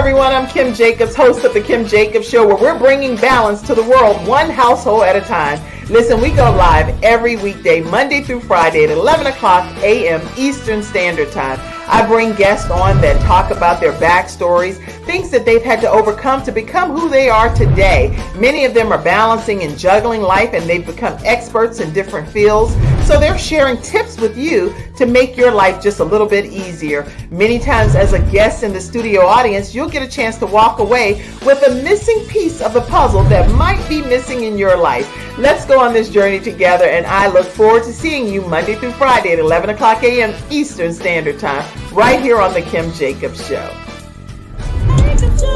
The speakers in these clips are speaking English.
everyone. I'm Kim Jacobs, host of The Kim Jacobs Show, where we're bringing balance to the world one household at a time. Listen, we go live every weekday, Monday through Friday at 11 o'clock a.m. Eastern Standard Time. I bring guests on that talk about their backstories, things that they've had to overcome to become who they are today. Many of them are balancing and juggling life, and they've become experts in different fields. So they're sharing tips with you to make your life just a little bit easier. Many times as a guest in the studio audience, you'll get a chance to walk away with a missing piece of the puzzle that might be missing in your life. Let's go on this journey together, and I look forward to seeing you Monday through Friday at 11 o'clock a.m. Eastern Standard Time, right here on The Kim Jacobs Show.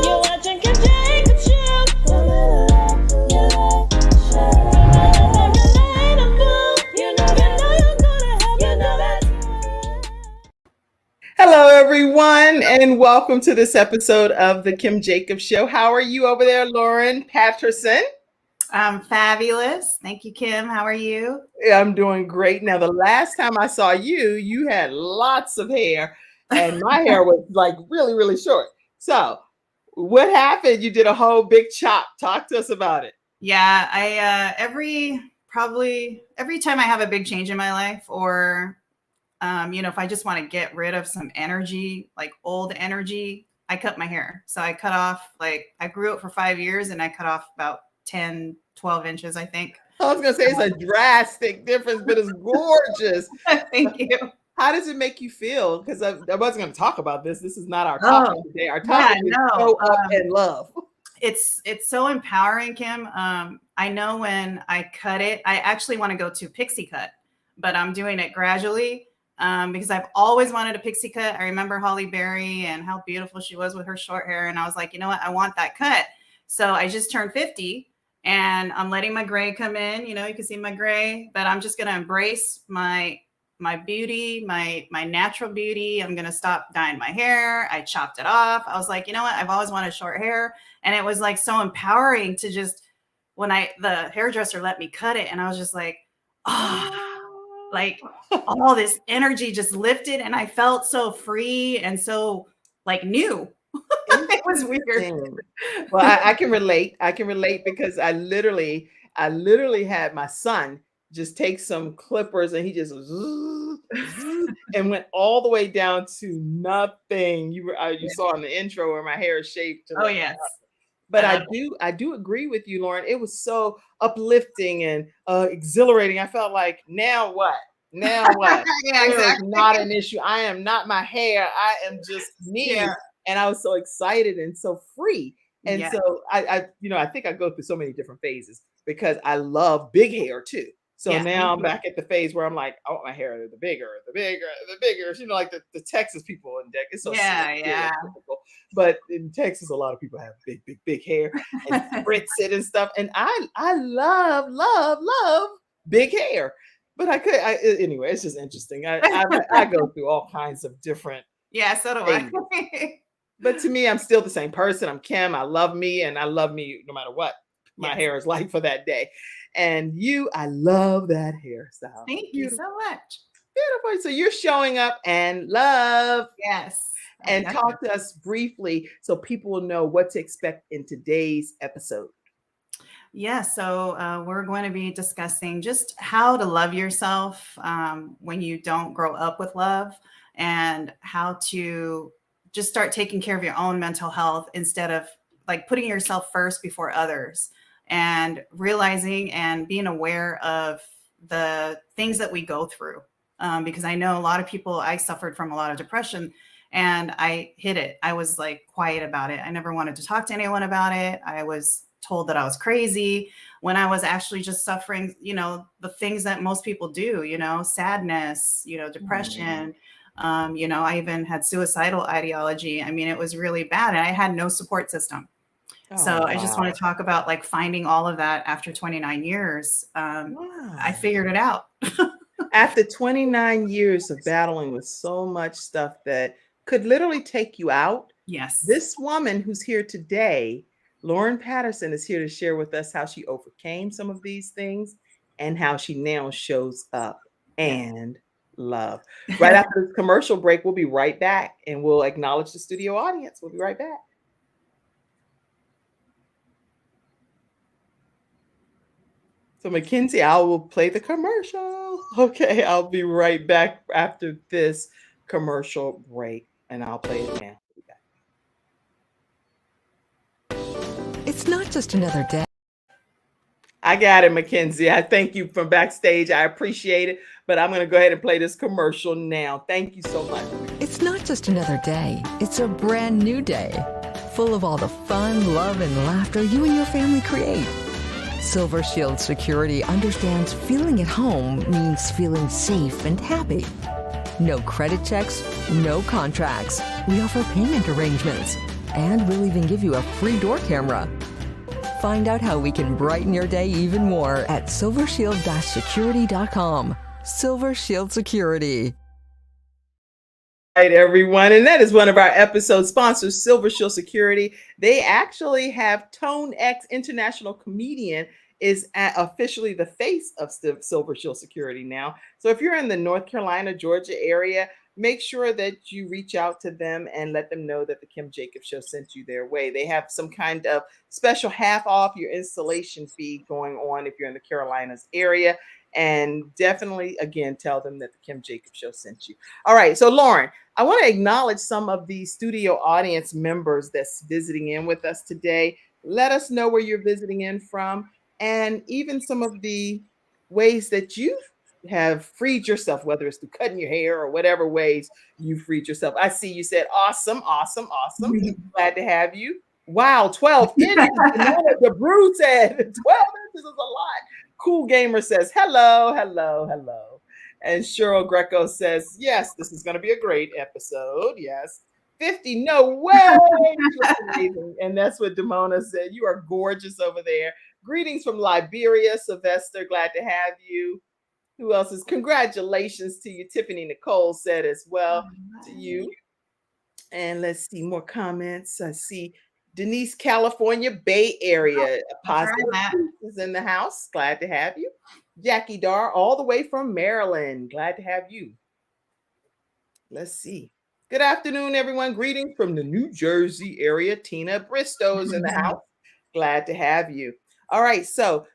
You're watching Kim Jacobs Show. Hello, everyone, and welcome to this episode of The Kim Jacobs Show. How are you over there, Lauren Patterson? I'm fabulous. Thank you, Kim. How are you? I'm doing great. Now, the last time I saw you, you had lots of hair, and my hair was like really, really short. So what happened? You did a whole big chop. Talk to us about it. Yeah, I every time I have a big change in my life, or if I just want to get rid of some energy, like old energy, I cut my hair. So I cut off, I grew it for 5 years, and I cut off about 10, 12 inches, I think. I was going to say it's a drastic difference, but it's gorgeous. Thank you. How does it make you feel? Because I wasn't going to talk about this. This is not our topic today. Our topic is show up and love. It's so empowering, Kim. I know when I cut it, I actually want to go to pixie cut, but I'm doing it gradually because I've always wanted a pixie cut. I remember Holly Berry and how beautiful she was with her short hair. And I was like, you know what? I want that cut. So I just turned 50 and I'm letting my gray come in. You can see my gray, but I'm just going to embrace my beauty, my natural beauty. I'm going to stop dyeing my hair. I chopped it off. I was like, you know what? I've always wanted short hair. And it was like so empowering to just, when the hairdresser let me cut it, and I was just like, like all this energy just lifted, and I felt so free and so new. It was weird. Well, I can relate. I can relate because I literally had my son just take some clippers, and he just and went all the way down to nothing. You saw in the intro where my hair is shaped. Yes. But I do agree with you, Lauren. It was so uplifting and exhilarating. I felt like, now what? Now what? Yeah, exactly. Not an issue. I am not my hair. I am just me. Yeah. And I was so excited and so free. And so I think I go through so many different phases because I love big hair too. So now I'm back at the phase where I'm like, I want my hair the bigger. Like the Texas people in deck. It's so typical. But in Texas, a lot of people have big hair and spritz it and stuff. And I love big hair. But anyway, it's just interesting. I go through all kinds of different. Yeah, so do things. I. But to me, I'm still the same person. I'm Kim. I love me, and I love me no matter what my hair is like for that day. And I love that hairstyle. Thank you so much. Beautiful. So you're showing up and love. Yes. And talk to us briefly so people will know what to expect in today's episode. Yeah, so we're going to be discussing just how to love yourself when you don't grow up with love, and how to just start taking care of your own mental health instead of putting yourself first before others, and realizing and being aware of the things that we go through. Because I know a lot of people, I suffered from a lot of depression, and I hid it. I was quiet about it. I never wanted to talk to anyone about it. I was told that I was crazy when I was actually just suffering, the things that most people do, sadness, depression. I even had suicidal ideology. I mean, it was really bad, and I had no support system. I just want to talk about finding all of that after 29 years. I figured it out. After 29 years of battling with so much stuff that could literally take you out. Yes. This woman who's here today, Lauren Patterson, is here to share with us how she overcame some of these things and how she now shows up and love. Right after this commercial break, we'll be right back, and we'll acknowledge the studio audience. We'll be right back. So Mackenzie, I will play the commercial. Okay, I'll be right back after this commercial break, and I'll play it now. It's not just another day. I got it, Mackenzie. I thank you from backstage. I appreciate it, but I'm going to go ahead and play this commercial now. Thank you so much. It's not just another day. It's a brand new day, full of all the fun, love, and laughter you and your family create. Silvershield Security understands feeling at home means feeling safe and happy. No credit checks, no contracts. We offer payment arrangements, and we'll even give you a free door camera. Find out how we can brighten your day even more at silvershield-security.com. Silvershield Security. All right, everyone. And that is one of our episode sponsors, Silvershield Security. They actually have Tone X, international comedian, is officially the face of Silvershield Security now. So if you're in the North Carolina, Georgia area, make sure that you reach out to them and let them know that the Kim Jacobs Show sent you their way. They have some kind of special half off your installation fee going on if you're in the Carolinas area. And definitely, again, tell them that the Kim Jacobs Show sent you. All right. So, Lauren, I want to acknowledge some of the studio audience members that's visiting in with us today. Let us know where you're visiting in from, and even some of the ways that you have freed yourself, whether it's through cutting your hair or whatever ways you freed yourself. I see you said, awesome. Glad to have you. Wow, 12 inches. The Brew said 12 inches is a lot. Cool Gamer says, hello. And Cheryl Greco says, yes, this is going to be a great episode. Yes. 50, no way. Amazing. And that's what Damona said. You are gorgeous over there. Greetings from Liberia, Sylvester. Glad to have you. Who else is? Congratulations to you. Tiffany Nicole said as well to you. And let's see more comments. I see Denise, California, Bay Area. Positive is in the house. Glad to have you. Jackie Dar, all the way from Maryland. Glad to have you. Let's see. Good afternoon, everyone. Greetings from the New Jersey area. Tina Bristow's in the house. Glad to have you. All right. So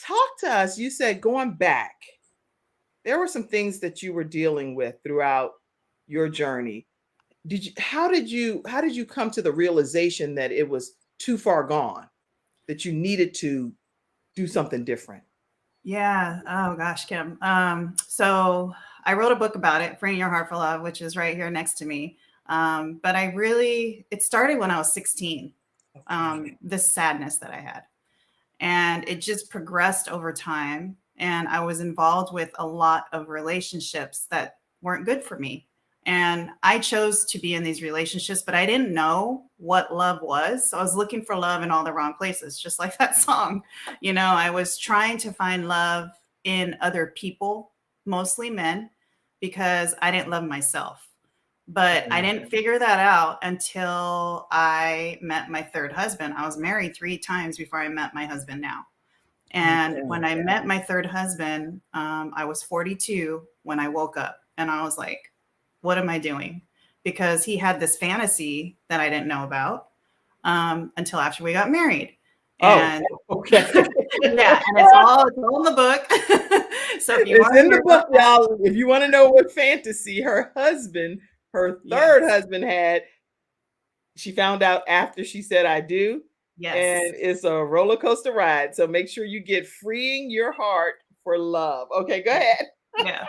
talk to us. You said going back, there were some things that you were dealing with throughout your journey. How did you come to the realization that it was too far gone, that you needed to do something different? Yeah. Oh gosh, Kim. So I wrote a book about it, Freeing Your Heart for Love, which is right here next to me. But it started when I was 16, this sadness that I had. And it just progressed over time. And I was involved with a lot of relationships that weren't good for me. And I chose to be in these relationships, but I didn't know what love was. So I was looking for love in all the wrong places, just like that song. You know, I was trying to find love in other people, mostly men, because I didn't love myself. But I didn't figure that out until I met my third husband. I was married 3 times before I met my husband now. And when I met my third husband, I was 42 when I woke up, and I was like, what am I doing? Because he had this fantasy that I didn't know about until after we got married. And okay. Yeah, and it's all in the book. So if it's in the book, y'all. If you want to know what fantasy her third husband had, she found out after she said I do. Yes. And it's a roller coaster ride. So make sure you get Freeing Your Heart for Love. Okay, go ahead. Yeah.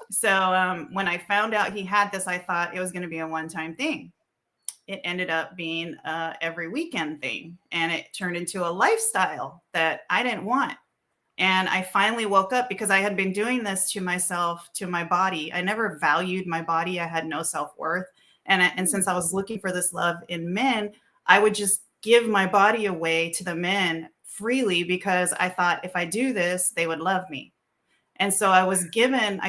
So when I found out he had this, I thought it was going to be a one-time thing. It ended up being every weekend thing, and it turned into a lifestyle that I didn't want. And I finally woke up because I had been doing this to myself, to my body. I never valued my body. I had no self-worth. And since I was looking for this love in men, I would just give my body away to the men freely because I thought if I do this, they would love me. And so I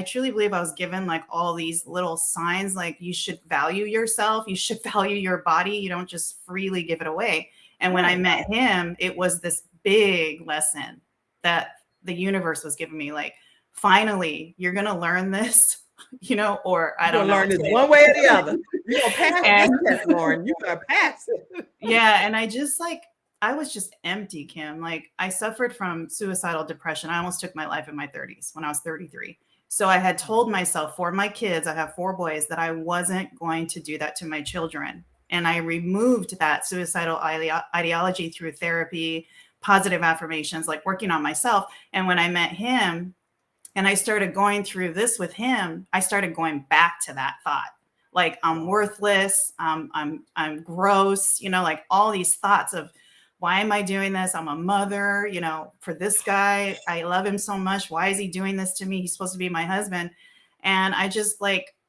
truly believe I was given like all these little signs, like you should value yourself. You should value your body. You don't just freely give it away. And when I met him, it was this big lesson that the universe was giving me, like, finally, you're going to learn this, or I don't know. Learn this one way or the other. You're going to pass this test, Lauren. You're going to pass it. Yeah. And I was just empty, Kim. Like I suffered from suicidal depression. I almost took my life in my 30s when I was 33. So I had told myself for my kids, I have 4 boys, that I wasn't going to do that to my children. And I removed that suicidal ideology through therapy, positive affirmations, like working on myself. And when I met him and I started going through this with him, I started going back to that thought. Like I'm worthless, I'm gross, like all these thoughts of, why am I doing this? I'm a mother, for this guy. I love him so much. Why is he doing this to me? He's supposed to be my husband. And I just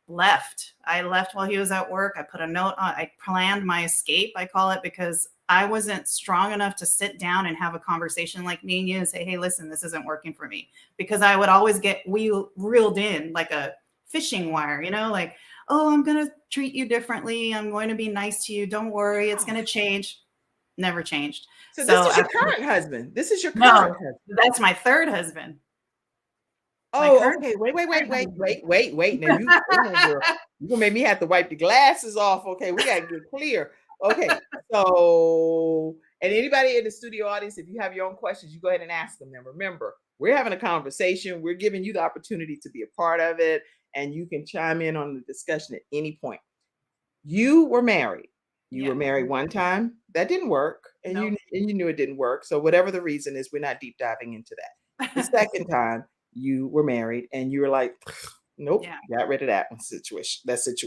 left. I left while he was at work. I put a note on, I planned my escape, I call it, because I wasn't strong enough to sit down and have a conversation like me and you and say, hey, listen, this isn't working for me. Because I would always get reeled in like a fishing wire, like, oh, I'm going to treat you differently. I'm going to be nice to you. Don't worry. It's going to change. Never changed. So this is your current husband. This is your current husband. That's my third husband. Oh, okay. Wait. Now you're gonna make me have to wipe the glasses off. Okay, we gotta get clear. Okay, so and anybody in the studio audience, if you have your own questions, you go ahead and ask them. And remember, we're having a conversation. We're giving you the opportunity to be a part of it, and you can chime in on the discussion at any point. You were married. You were married one time. That didn't work. And you knew it didn't work. So whatever the reason is, we're not deep diving into that. The second time you were married and you were like, nope, got rid of that situation.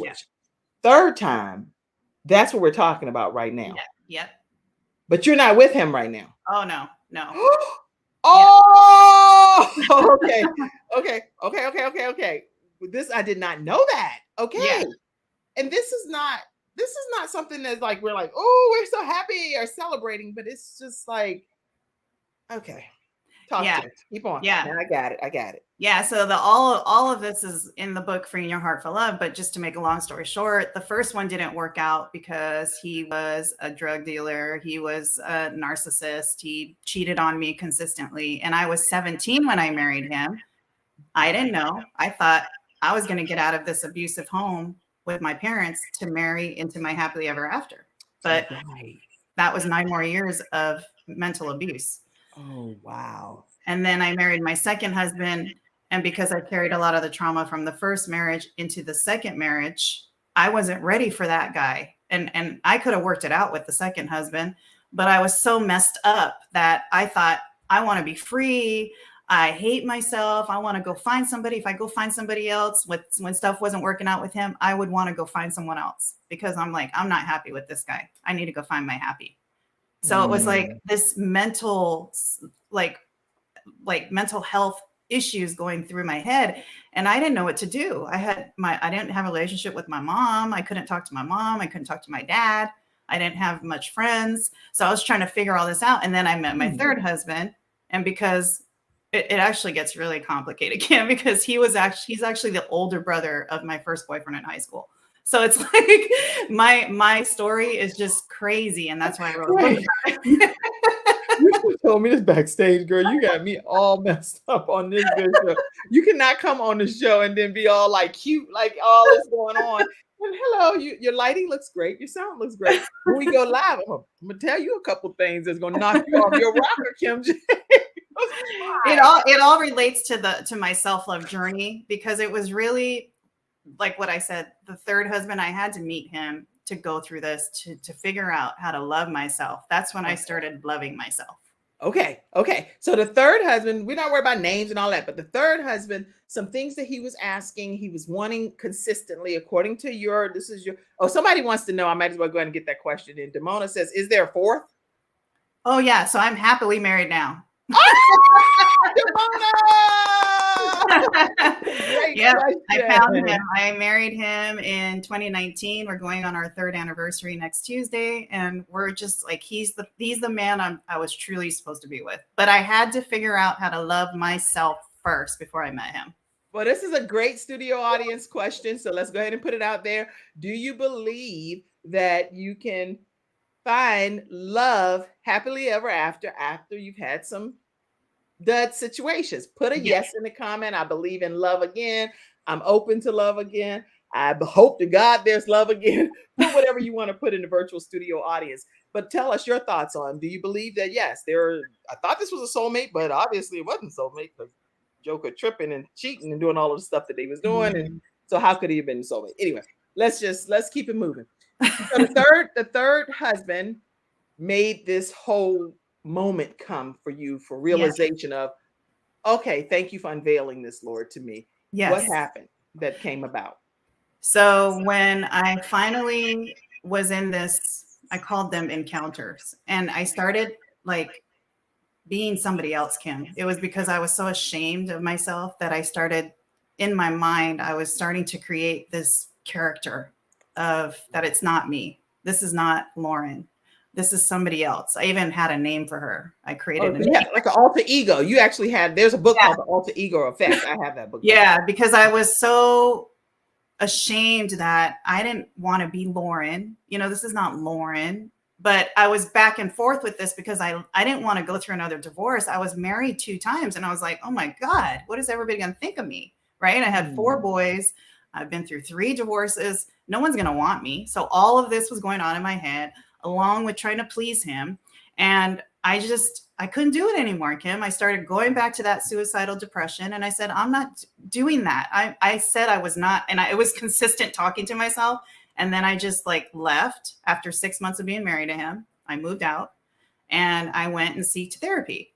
Yeah. Third time, that's what we're talking about right now. Yep. But you're not with him right now. Oh, no. Oh, okay. This, I did not know that. Okay. Yeah. And this is not something that's like, we're like, oh, we're so happy or celebrating, but it's just like, okay. Talk to us. Keep on. Yeah. I got it. Yeah. So all of this is in the book, Freeing Your Heart for Love. But just to make a long story short, the first one didn't work out because he was a drug dealer. He was a narcissist. He cheated on me consistently. And I was 17 when I married him. I didn't know. I thought I was going to get out of this abusive home with my parents to marry into my happily ever after. But that was 9 more years of mental abuse. Oh, wow. And then I married my second husband. And because I carried a lot of the trauma from the first marriage into the second marriage, I wasn't ready for that guy. And I could have worked it out with the second husband, but I was so messed up that I thought, I want to be free. I hate myself. I want to go find somebody. If I go find somebody else when stuff wasn't working out with him, I would want to go find someone else because I'm like, I'm not happy with this guy. I need to go find my happy. So it was like this mental, like mental health issues going through my head. And I didn't know what to do. I didn't have a relationship with my mom. I couldn't talk to my mom. I couldn't talk to my dad. I didn't have much friends. So I was trying to figure all this out. And then I met my third husband. And because it actually gets really complicated, Kim, because he's actually the older brother of my first boyfriend in high school. So it's like my story is just crazy. And that's why I wrote a book about it. You told me this backstage, girl. You got me all messed up on this show. You cannot come on the show and then be all like cute, like all this going on. And hello, your lighting looks great. Your sound looks great. When we go live, I'm gonna tell you a couple things that's gonna knock you off your rocker, Kim J. It all relates to my self-love journey, because it was really like what I said, the third husband, I had to meet him to go through this, to figure out how to love myself. That's when I started loving myself. Okay. So the third husband, we're not worried about names and all that, but the third husband, some things that he was asking, he was wanting consistently, according to somebody wants to know, I might as well go ahead and get that question in. Damona says, is there a fourth? Oh yeah. So I'm happily married now. Yeah, I found him. I married him in 2019. We're going on our 3rd anniversary next Tuesday, and we're just like, he's the man I was truly supposed to be with. But I had to figure out how to love myself first before I met him. Well, this is a great studio audience question, so let's go ahead and put it out there. Do you believe that you can find love happily ever after you've had some dud situations? Put a yes in the comment. I believe in love again. I'm open to love again. I hope to God there's love again. Put whatever you want to put in the virtual studio audience. But tell us your thoughts on, do you believe that, yes, I thought this was a soulmate, but obviously it wasn't soulmate because Joker tripping and cheating and doing all of the stuff that they was doing. And so how could he have been soulmate? Anyway, let's keep it moving. So the third husband made this whole moment come for you for realization of, okay, thank you for unveiling this, Lord, to me. Yes. What happened that came about? So when I finally was in this, I called them encounters, and I started like being somebody else, Kim. It was because I was so ashamed of myself that I started, in my mind, I was starting to create this character of that it's not me. This is not Lauren. This is somebody else. I even had a name for her. I created a name. Like an alter ego. You actually there's a book called The Alter Ego Effect. I have that book. Yeah, because I was so ashamed that I didn't want to be Lauren. This is not Lauren. But I was back and forth with this because I didn't want to go through another divorce. I was married 2 times and I was like, oh my God, what is everybody going to think of me? Right. I had 4 boys. I've been through 3 divorces. No one's going to want me. So all of this was going on in my head, along with trying to please him. And I couldn't do it anymore, Kim. I started going back to that suicidal depression. And I said, I'm not doing that. I said I was not. And it was consistent talking to myself. And then I just left after 6 months of being married to him. I moved out and I went and sought therapy.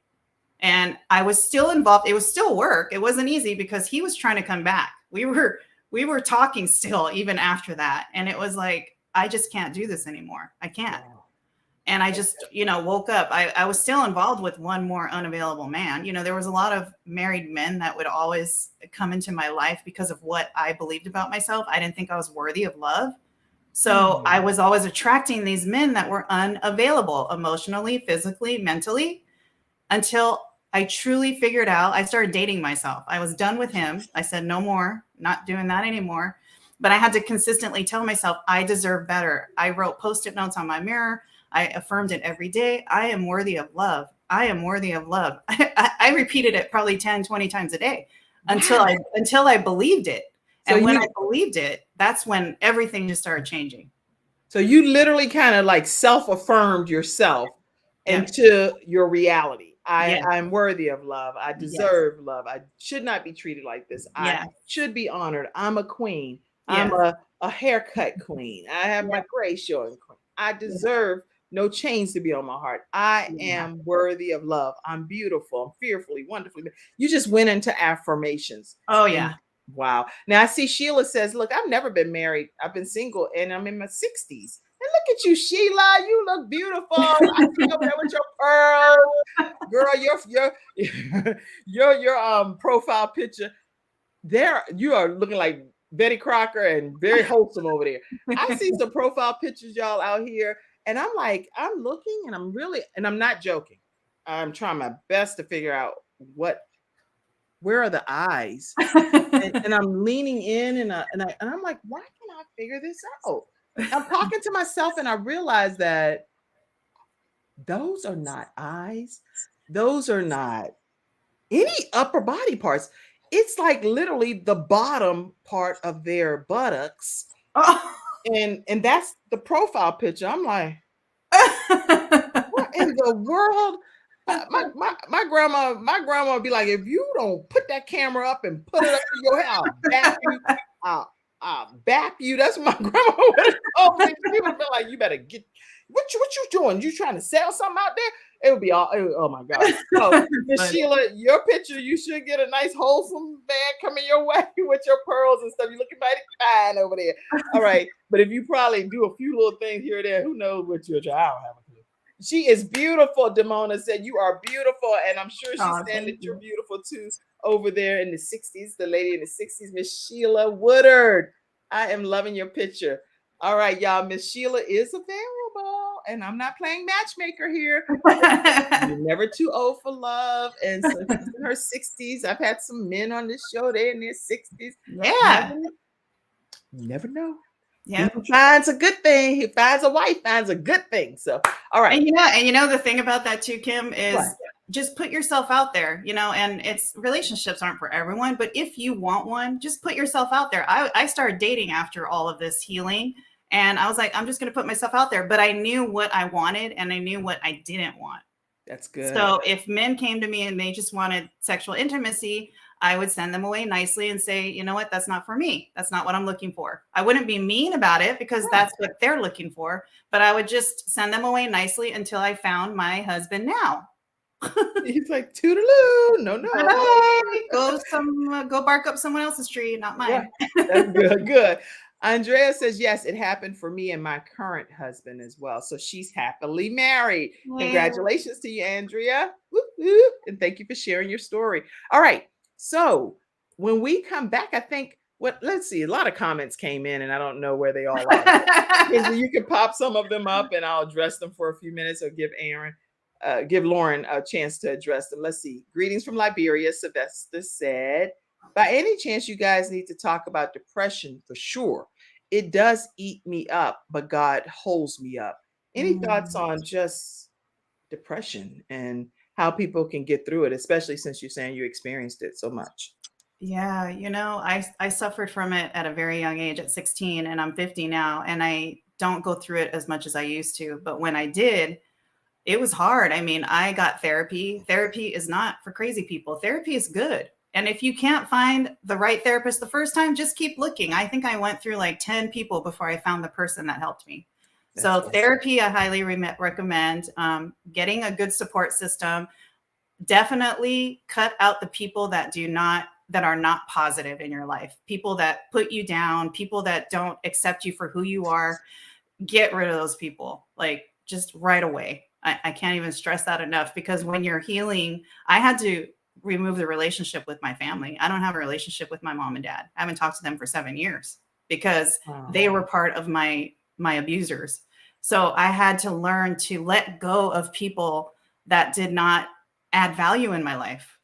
And I was still involved. It was still work. It wasn't easy because he was trying to come back. We were talking still even after that. And it was like, I just can't do this anymore. I can't. And I just, woke up. I was still involved with one more unavailable man. There was a lot of married men that would always come into my life because of what I believed about myself. I didn't think I was worthy of love. So I was always attracting these men that were unavailable emotionally, physically, mentally, until I truly figured out. I started dating myself. I was done with him. I said, no more, not doing that anymore. But I had to consistently tell myself, I deserve better. I wrote Post-it notes on my mirror. I affirmed it every day. I am worthy of love. I am worthy of love. I repeated it probably 10, 20 times a day until I believed it. So when I believed it, that's when everything just started changing. So you literally kind of self-affirmed yourself into your reality. I'm worthy of love. I deserve love. I should not be treated like this. I should be honored. I'm a queen. I'm a haircut queen. I have my gray showing queen. I deserve no chains to be on my heart. I am worthy of love. I'm beautiful. I'm fearfully, wonderfully. You just went into affirmations. Oh, yeah. Wow. Now I see Sheila says, look, I've never been married. I've been single and I'm in my 60s. And look at you, Sheila. You look beautiful. I see you over there with your pearls. Girl, your profile picture. There, you are looking like Betty Crocker and very wholesome over there. I see some profile pictures, y'all, out here. And I'm looking and I'm not joking. I'm trying my best to figure out where are the eyes? and I'm leaning in and I'm like, why can't I figure this out? I'm talking to myself and I realize that those are not eyes. Those are not any upper body parts. It's like literally the bottom part of their buttocks. Oh. And that's the profile picture. I'm like, what in the world? My grandma would be like, if you don't put that camera up and put it up to your head, I'll bap you. That's what my grandma would have told me. She would be like, you better get what you doing? You trying to sell something out there? It would be oh my God. So Miss Sheila, your picture, you should get a nice wholesome man coming your way with your pearls and stuff. You're looking mighty fine over there. All right. But if you probably do a few little things here or there, who knows what you'll try. I don't have a clue. She is beautiful. Demona said, you are beautiful. And I'm sure she's saying that you're beautiful too over there in the 60s. The lady in the 60s, Miss Sheila Woodard. I am loving your picture. All right, y'all. Miss Sheila is available. And I'm not playing matchmaker here. You're never too old for love. And so she's in her 60s. I've had some men on this show. They're in their 60s. Yeah. You never know. Yeah. He finds a good thing. He finds a wife, finds a good thing. So, all right. And you know the thing about that too, Kim, is just put yourself out there, and relationships aren't for everyone, but if you want one, just put yourself out there. I started dating after all of this healing, and I was like, I'm just going to put myself out there, but I knew what I wanted and I knew what I didn't want. That's good. So if men came to me and they just wanted sexual intimacy, I would send them away nicely and say, you know what, that's not for me. That's not what I'm looking for. I wouldn't be mean about it because that's what they're looking for, but I would just send them away nicely until I found my husband now. He's like, toodaloo, no. Go bark up someone else's tree, not mine. Yeah, that's good. Andrea says, yes, it happened for me and my current husband as well. So she's happily married. Yeah. Congratulations to you, Andrea. Whoop, whoop. And thank you for sharing your story. All right. So when we come back, I think, let's see, a lot of comments came in and I don't know where they all are. You can pop some of them up and I'll address them for a few minutes or give Lauren a chance to address them. Let's see. Greetings from Liberia. Sylvester said, by any chance, you guys need to talk about depression for sure. It does eat me up, but God holds me up. Any thoughts on just depression and how people can get through it, especially since you're saying you experienced it so much? Yeah, I suffered from it at a very young age at 16, and I'm 50 now, and I don't go through it as much as I used to. But when I did, it was hard. I mean, I got therapy. Therapy is not for crazy people. Therapy is good. And if you can't find the right therapist the first time, just keep looking. I think I went through like 10 people before I found the person that helped me. That's awesome. Therapy, I highly recommend. Getting a good support system. Definitely cut out the people that are not positive in your life. People that put you down, people that don't accept you for who you are. Get rid of those people, like just right away. I can't even stress that enough, because when you're healing, I had to remove the relationship with my family. I don't have a relationship with my mom and dad. I haven't talked to them for 7 years because they were part of my abusers. So I had to learn to let go of people that did not add value in my life.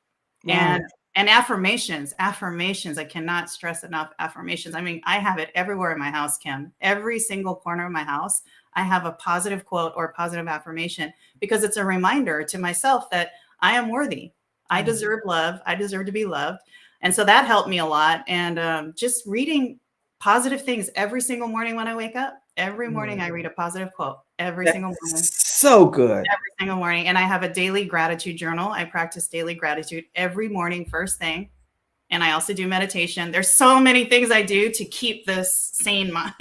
And affirmations. I cannot stress enough affirmations. I mean, I have it everywhere in my house, Kim. Every single corner of my house, I have a positive quote or positive affirmation, because it's a reminder to myself that I am worthy. I deserve love. I deserve to be loved. And so that helped me a lot. And just reading positive things every single morning when I wake up. Every morning I read a positive quote. Single morning. So good. Every single morning. And I have a daily gratitude journal. I practice daily gratitude every morning, first thing. And I also do meditation. There's so many things I do to keep this sane mind.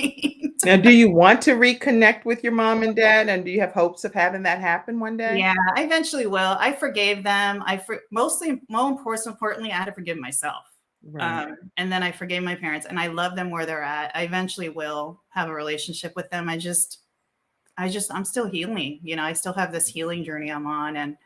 Now, do you want to reconnect with your mom and dad? And do you have hopes of having that happen one day? Yeah, I eventually will. I forgave them. Most importantly, I had to forgive myself. Right. And then I forgave my parents, and I love them where they're at. I eventually will have a relationship with them. I'm still healing. I still have this healing journey I'm on. And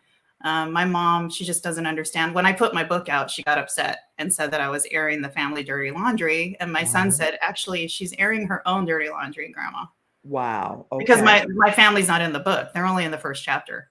my mom, she just doesn't understand. When I put my book out, she got upset and said that I was airing the family dirty laundry. And my son said, actually, she's airing her own dirty laundry, Grandma. Wow. Okay. Because my family's not in the book. They're only in the first chapter.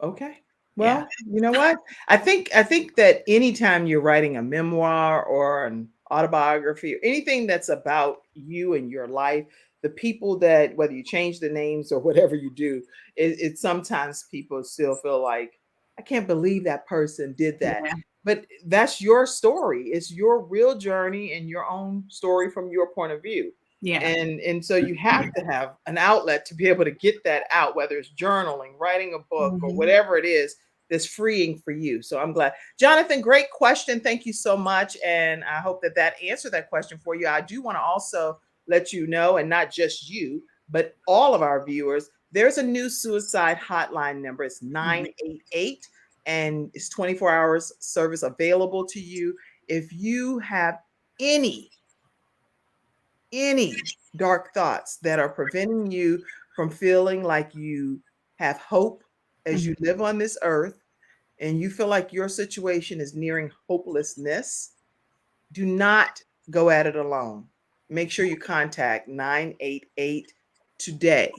Okay. Well, You know what? I think that anytime you're writing a memoir or an autobiography or anything that's about you and your life, the people that, whether you change the names or whatever you do, it sometimes people still feel like, I can't believe that person did that. Yeah. But that's your story. It's your real journey and your own story from your point of view. Yeah. And so you have to have an outlet to be able to get that out, whether it's journaling, writing a book, or whatever it is that's freeing for you. So I'm glad. Jonathan, great question. Thank you so much. And I hope that answered that question for you. I do want to also let you know, and not just you, but all of our viewers, there's a new suicide hotline number. It's 988, and it's 24 hours service available to you. If you have any dark thoughts that are preventing you from feeling like you have hope as you live on this earth, and you feel like your situation is nearing hopelessness, do not go at it alone. Make sure you contact 988 today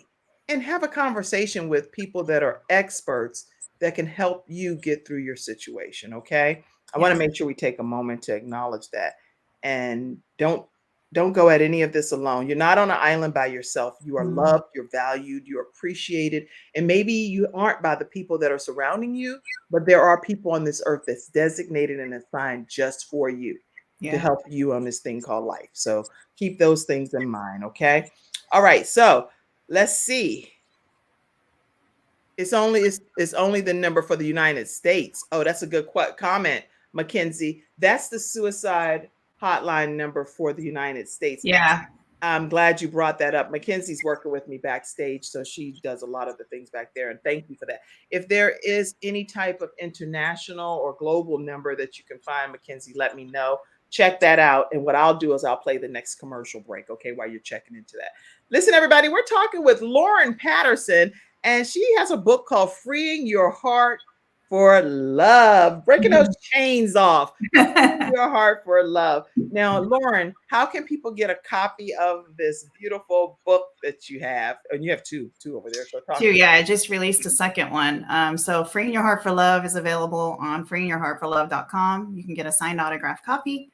and have a conversation with people that are experts that can help you get through your situation. Okay. I want to make sure we take a moment to acknowledge that, and don't Don't go at any of this alone. You're not on an island by yourself. You are loved, you're valued, you're appreciated. And maybe you aren't by the people that are surrounding you, but there are people on this earth that's designated and assigned just for you to help you on this thing called life. So keep those things in mind, okay? All right, so let's see. It's only the number for the United States. Oh, that's a good comment, Mackenzie. That's the suicide hotline number for the United States. Yeah. I'm glad you brought that up. Mackenzie's working with me backstage, so she does a lot of the things back there, and thank you for that. If there is any type of international or global number that you can find, Mackenzie, let me know. Check that out, and what I'll do is I'll play the next commercial break, okay, while you're checking into that. Listen, everybody, we're talking with Lauren Patterson, and she has a book called Freeing Your Heart for Love, breaking those chains off. Your heart for love. Now, Lauren, how can people get a copy of this beautiful book that you have? And you have two over there. So two, yeah. I just released a second one. So Freeing Your Heart for Love is available on freeingyourheartforlove.com. You can get a signed autographed copy.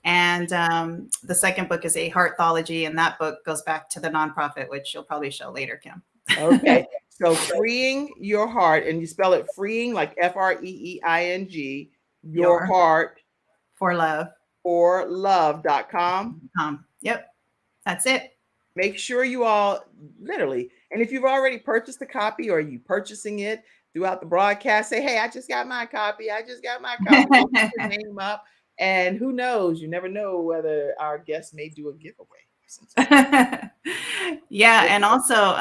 And the second book is A Heartthology, and that book goes back to the nonprofit, which you'll probably show later, Kim. Okay. So Freeing Your Heart, and you spell it freeing like FREEING, your heart for love.com. Yep. That's it. Make sure you all literally, and if you've already purchased a copy or you purchasing it throughout the broadcast, say, hey, I just got my copy. I just got my copy. Put your name up. And who knows? You never know whether our guests may do a giveaway. Yeah. And also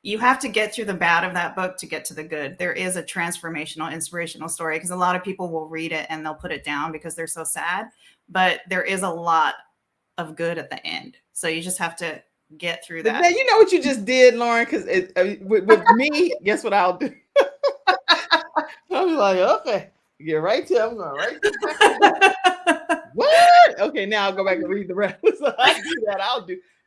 you have to get through the bad of that book to get to the good. There is a transformational, inspirational story, because a lot of people will read it and they'll put it down because they're so sad, but there is a lot of good at the end. So you just have to get through that. Now, you know what you just did, Lauren? Because with me, guess what I'll do? I'll be like, okay, get right to I'm going right to what? Okay, now I'll go back and read the rest. So I do that.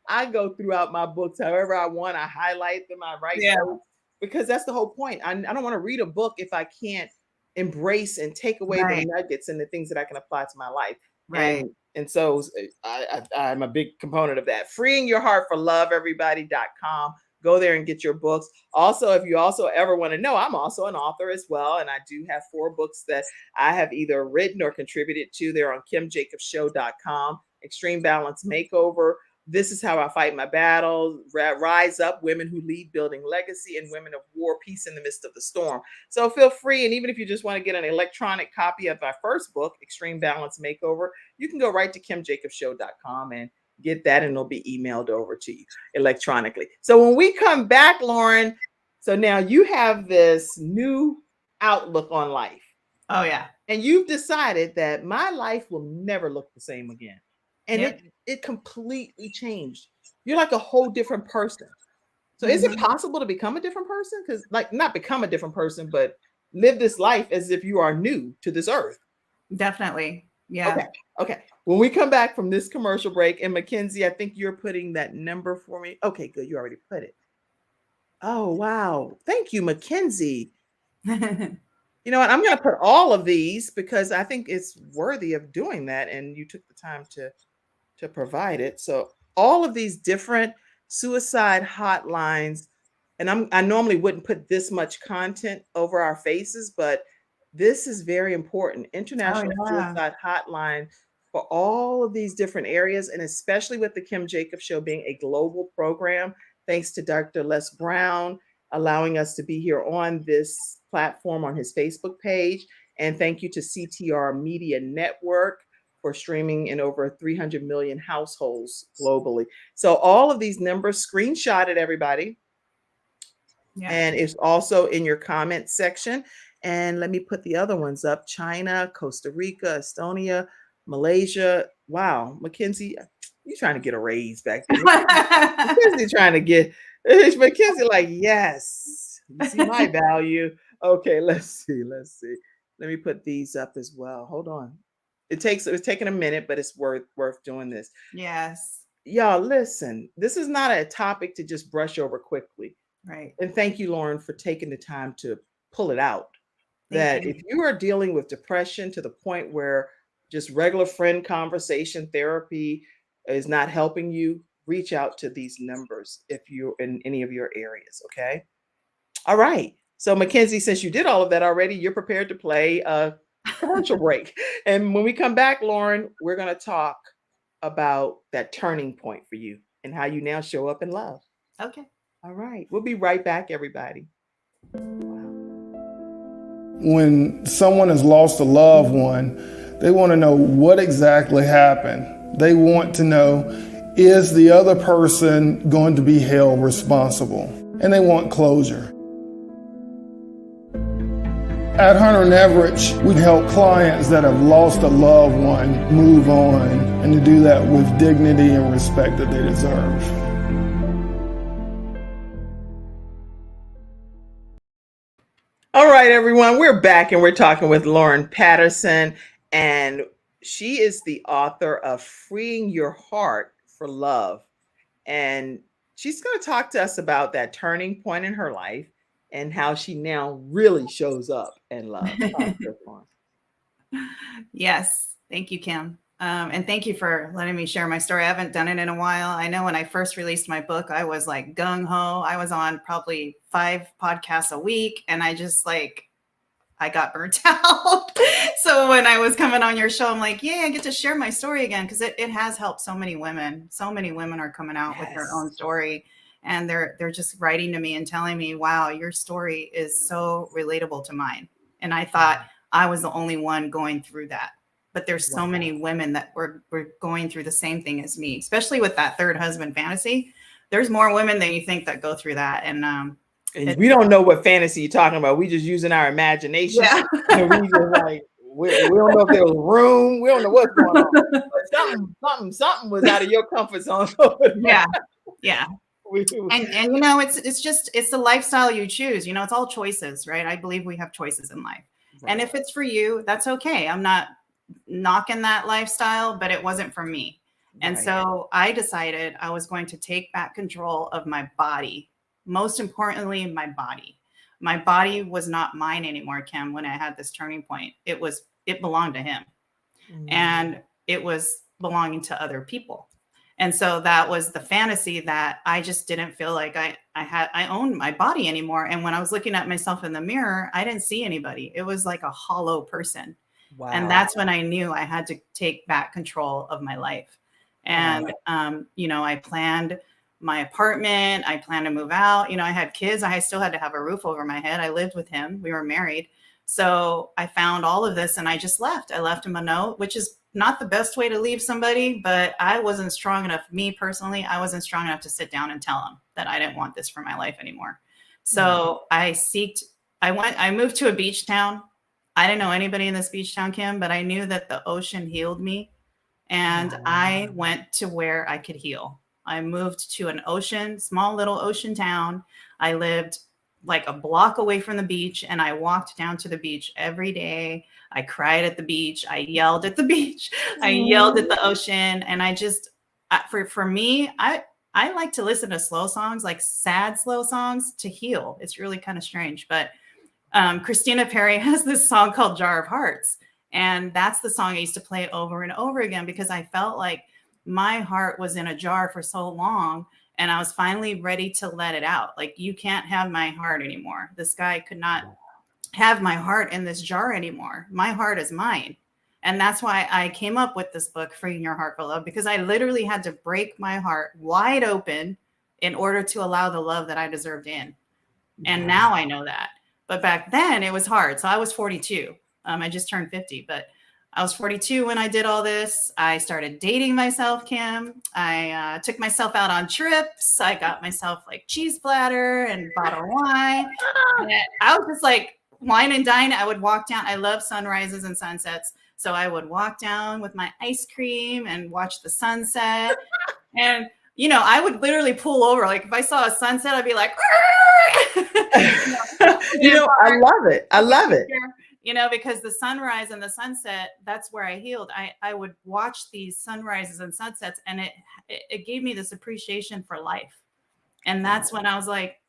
I go throughout my books however I want. I highlight them. I write notes, because that's the whole point. I don't want to read a book if I can't embrace and take away the nuggets and the things that I can apply to my life. Right. And so I'm a big component of that. Freeing Your Heart for Love, everybody.com. Go there and get your books. Also, if you also ever want to know, I'm also an author as well. And I do have 4 books that I have either written or contributed to. They're on kimjacobshow.com. Extreme Balance Makeover. This is how I fight my battles. Rise Up, Women Who Lead, Building Legacy, and Women of War, Peace in the Midst of the Storm. So feel free. And even if you just want to get an electronic copy of my first book, Extreme Balance Makeover, you can go right to kimjacobshow.com and get that, and it'll be emailed over to you electronically. So when we come back, Lauren, so now you have this new outlook on life. Oh, yeah. And you've decided that my life will never look the same again. And it completely changed. You're like a whole different person. So is it possible to become a different person? Because like not become a different person, but live this life as if you are new to this earth. Definitely. Yeah. Okay. When we come back from this commercial break, and Mackenzie, I think you're putting that number for me. Okay, good. You already put it. Oh, wow. Thank you, Mackenzie. You know what? I'm going to put all of these because I think it's worthy of doing that. And you took the time to provide it. So all of these different suicide hotlines, and I normally wouldn't put this much content over our faces, but this is very important. International Suicide Hotline for all of these different areas, and especially with the Kim Jacobs Show being a global program, thanks to Dr. Les Brown allowing us to be here on this platform on his Facebook page. And thank you to CTR Media Network for streaming in over 300 million households globally. So all of these numbers, screenshot it, everybody. Yeah. And it's also in your comment section. And let me put the other ones up. China, Costa Rica, Estonia, Malaysia. Wow, Mackenzie, you trying to get a raise back there. Mackenzie trying to get, Mackenzie like, yes, you see my value. Okay, let's see. Let me put these up as well. Hold on. It's taking a minute, but it's worth doing this. Yes. Y'all, listen, this is not a topic to just brush over quickly. Right. And thank you, Lauren, for taking the time to pull it out. If you are dealing with depression to the point where just regular friend conversation therapy is not helping you, reach out to these numbers if you're in any of your areas. Okay. All right. So, Mackenzie, since you did all of that already, you're prepared to play a commercial break. And when we come back, Lauren, we're going to talk about that turning point for you and how you now show up in love. Okay. All right. We'll be right back, everybody. When someone has lost a loved one, they want to know what exactly happened. They want to know, is the other person going to be held responsible? And they want closure. At Hunter and Everett, we help clients that have lost a loved one move on, and to do that with dignity and respect that they deserve. All right, everyone, we're back and we're talking with Lauren Patterson, and she is the author of Freeing Your Heart for Love. And she's going to talk to us about that turning point in her life and how she now really shows up in love. Yes. Thank you, Kim. And thank you for letting me share my story. I haven't done it in a while. I know when I first released my book, I was like gung ho. I was on probably 5 podcasts a week, and I just I got burnt out. So when I was coming on your show, I'm like, yeah, I get to share my story again, because it has helped so many women. So many women are coming out with their own story, and they're just writing to me and telling me, wow, your story is so relatable to mine. And I thought I was the only one going through that. But there's so many women that were going through the same thing as me, especially with that third husband fantasy. There's more women than you think that go through that. And we don't know what fantasy you're talking about. We just using our imagination. Yeah. And we just we don't know if there was room. We don't know what's going on. But something was out of your comfort zone. Yeah. Yeah. And it's the lifestyle you choose. It's all choices, right? I believe we have choices in life. Right. And if it's for you, that's okay. I'm not knocking that lifestyle, but it wasn't for me. And so I decided I was going to take back control of my body. Most importantly, my body. My body was not mine anymore, Kim, when I had this turning point. It belonged to him. And it was belonging to other people. And so that was the fantasy that I just didn't feel like I owned my body anymore. And when I was looking at myself in the mirror, I didn't see anybody. It was like a hollow person. Wow. And that's when I knew I had to take back control of my life. And, I planned my apartment. I planned to move out. I had kids. I still had to have a roof over my head. I lived with him. We were married. So I found all of this and I just left. I left him a note, which is not the best way to leave somebody, but I wasn't strong enough. Me personally, I wasn't strong enough to sit down and tell him that I didn't want this for my life anymore. So I moved to a beach town. I didn't know anybody in this beach town, Kim, but I knew that the ocean healed me. And I went to where I could heal. I moved to an small little ocean town. I lived like a block away from the beach, and I walked down to the beach every day. I cried at the beach. I yelled at the beach. I yelled at the ocean. And for me, I like to listen to slow songs, like sad, slow songs, to heal. It's really kind of strange. But Christina Perri has this song called Jar of Hearts. And that's the song I used to play over and over again, because I felt like my heart was in a jar for so long. And I was finally ready to let it out. Like, you can't have my heart anymore. This guy could not have my heart in this jar anymore. My heart is mine. And that's why I came up with this book, Freeing Your Heart for Love, because I literally had to break my heart wide open in order to allow the love that I deserved in. And now I know that. But back then it was hard. So I was 42. I just turned 50, but I was 42 when I did all this. I started dating myself, Kim. I took myself out on trips. I got myself like cheese platter and bottle of wine. And I was just like wine and dine. I would walk down. I love sunrises and sunsets. So I would walk down with my ice cream and watch the sunset. And, I would literally pull over. Like, if I saw a sunset, I'd be like, I love it. I love it. Because the sunrise and the sunset, that's where I healed. I would watch these sunrises and sunsets, and it gave me this appreciation for life. And that's when I was like,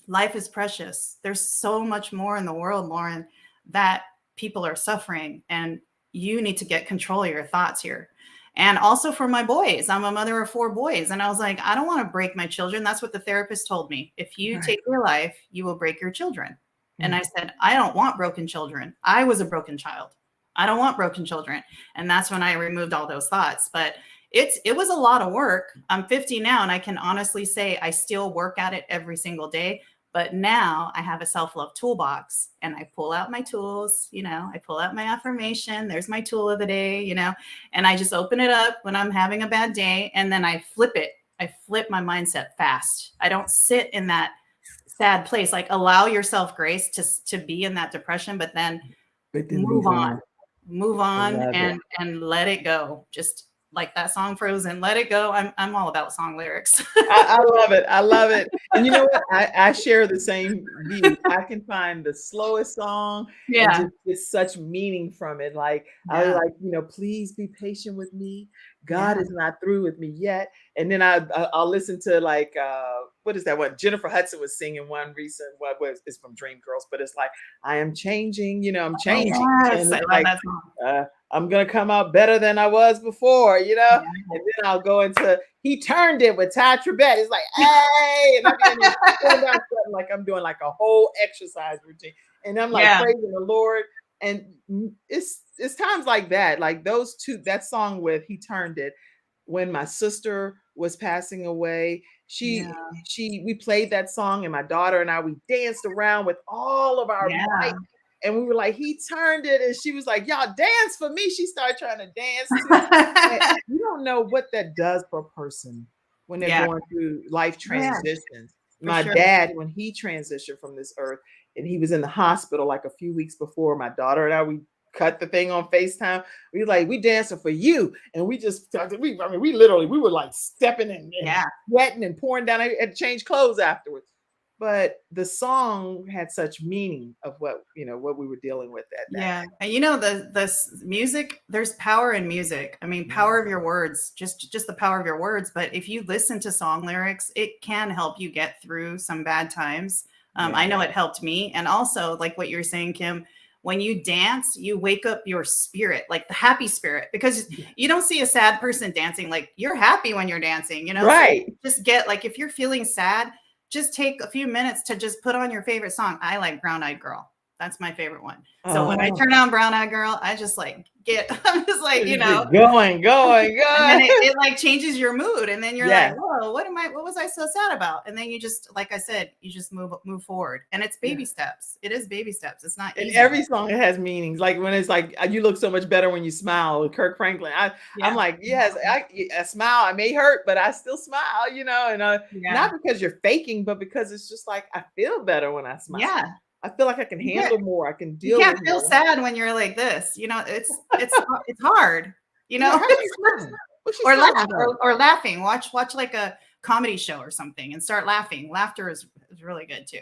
life is precious. There's so much more in the world, Lauren, that people are suffering. And you need to get control of your thoughts here. And also for my boys, I'm a mother of 4 boys. And I was like, I don't want to break my children. That's what the therapist told me. If you take your life, you will break your children. And I said, I don't want broken children. I was a broken child. I don't want broken children. And that's when I removed all those thoughts. But it was a lot of work. I'm 50 now, and I can honestly say I still work at it every single day. But now I have a self-love toolbox, and I pull out my tools, I pull out my affirmation. There's my tool of the day, and I just open it up when I'm having a bad day. And then I flip it. I flip my mindset fast. I don't sit in that sad place. Like, allow yourself grace to be in that depression, but then move on and let it go. Just like that song Frozen, let it go. I'm all about song lyrics. I love it. I love it. And you know what? I share the same view. I can find the slowest song and just get such meaning from it. Like, I like, please be patient with me. God is not through with me yet. And then I'll listen to like, what is that one? Jennifer Hudson was singing one recent, it's from Dreamgirls, but it's like, I am changing, I'm changing. Yes, and like, I'm going to come out better than I was before, and then I'll go into, He Turned It with Ty Tribbett. It's like, hey, and I'm like I'm doing like a whole exercise routine. And I'm like praising the Lord. And it's times like that, like those two, that song with He Turned It, when my sister was passing away, we played that song, and my daughter and I, we danced around with all of our might. And we were like, He turned it. And she was like, y'all dance for me. She started trying to dance too. You don't know what that does for a person when they're going through life transitions. My dad, when he transitioned from this earth, and he was in the hospital like a few weeks before, my daughter and I, we cut the thing on FaceTime. We dancing for you. And we just started, we were like stepping and sweating and pouring down. I had to change clothes afterwards. But the song had such meaning of what we were dealing with that day. Yeah. And the music, there's power in music. I mean, power of your words, just the power of your words. But if you listen to song lyrics, it can help you get through some bad times. I know it helped me. And also, like what you're saying, Kim, when you dance, you wake up your spirit, like the happy spirit, because you don't see a sad person dancing. Like, you're happy when you're dancing, Right. So just get, like, if you're feeling sad, just take a few minutes to just put on your favorite song. I like Brown Eyed Girl. That's my favorite one. So when I turn on Brown Eyed Girl, I just like I'm just like, going. And then it like changes your mood. And then you're like, whoa, what was I so sad about? And then you just, like I said, you just move forward. And it's baby steps. It is baby steps. It's not easy. And every song has meanings. Like when it's like, you look so much better when you smile with Kirk Franklin. I'm like, yes, I smile. I may hurt, but I still smile, and not because you're faking, but because it's just like, I feel better when I smile. Yeah. I feel like I can handle more. I can deal. You can't with feel more. sad when you're like this. It's hard. Or laughing. Watch like a comedy show or something and start laughing. Laughter is really good too.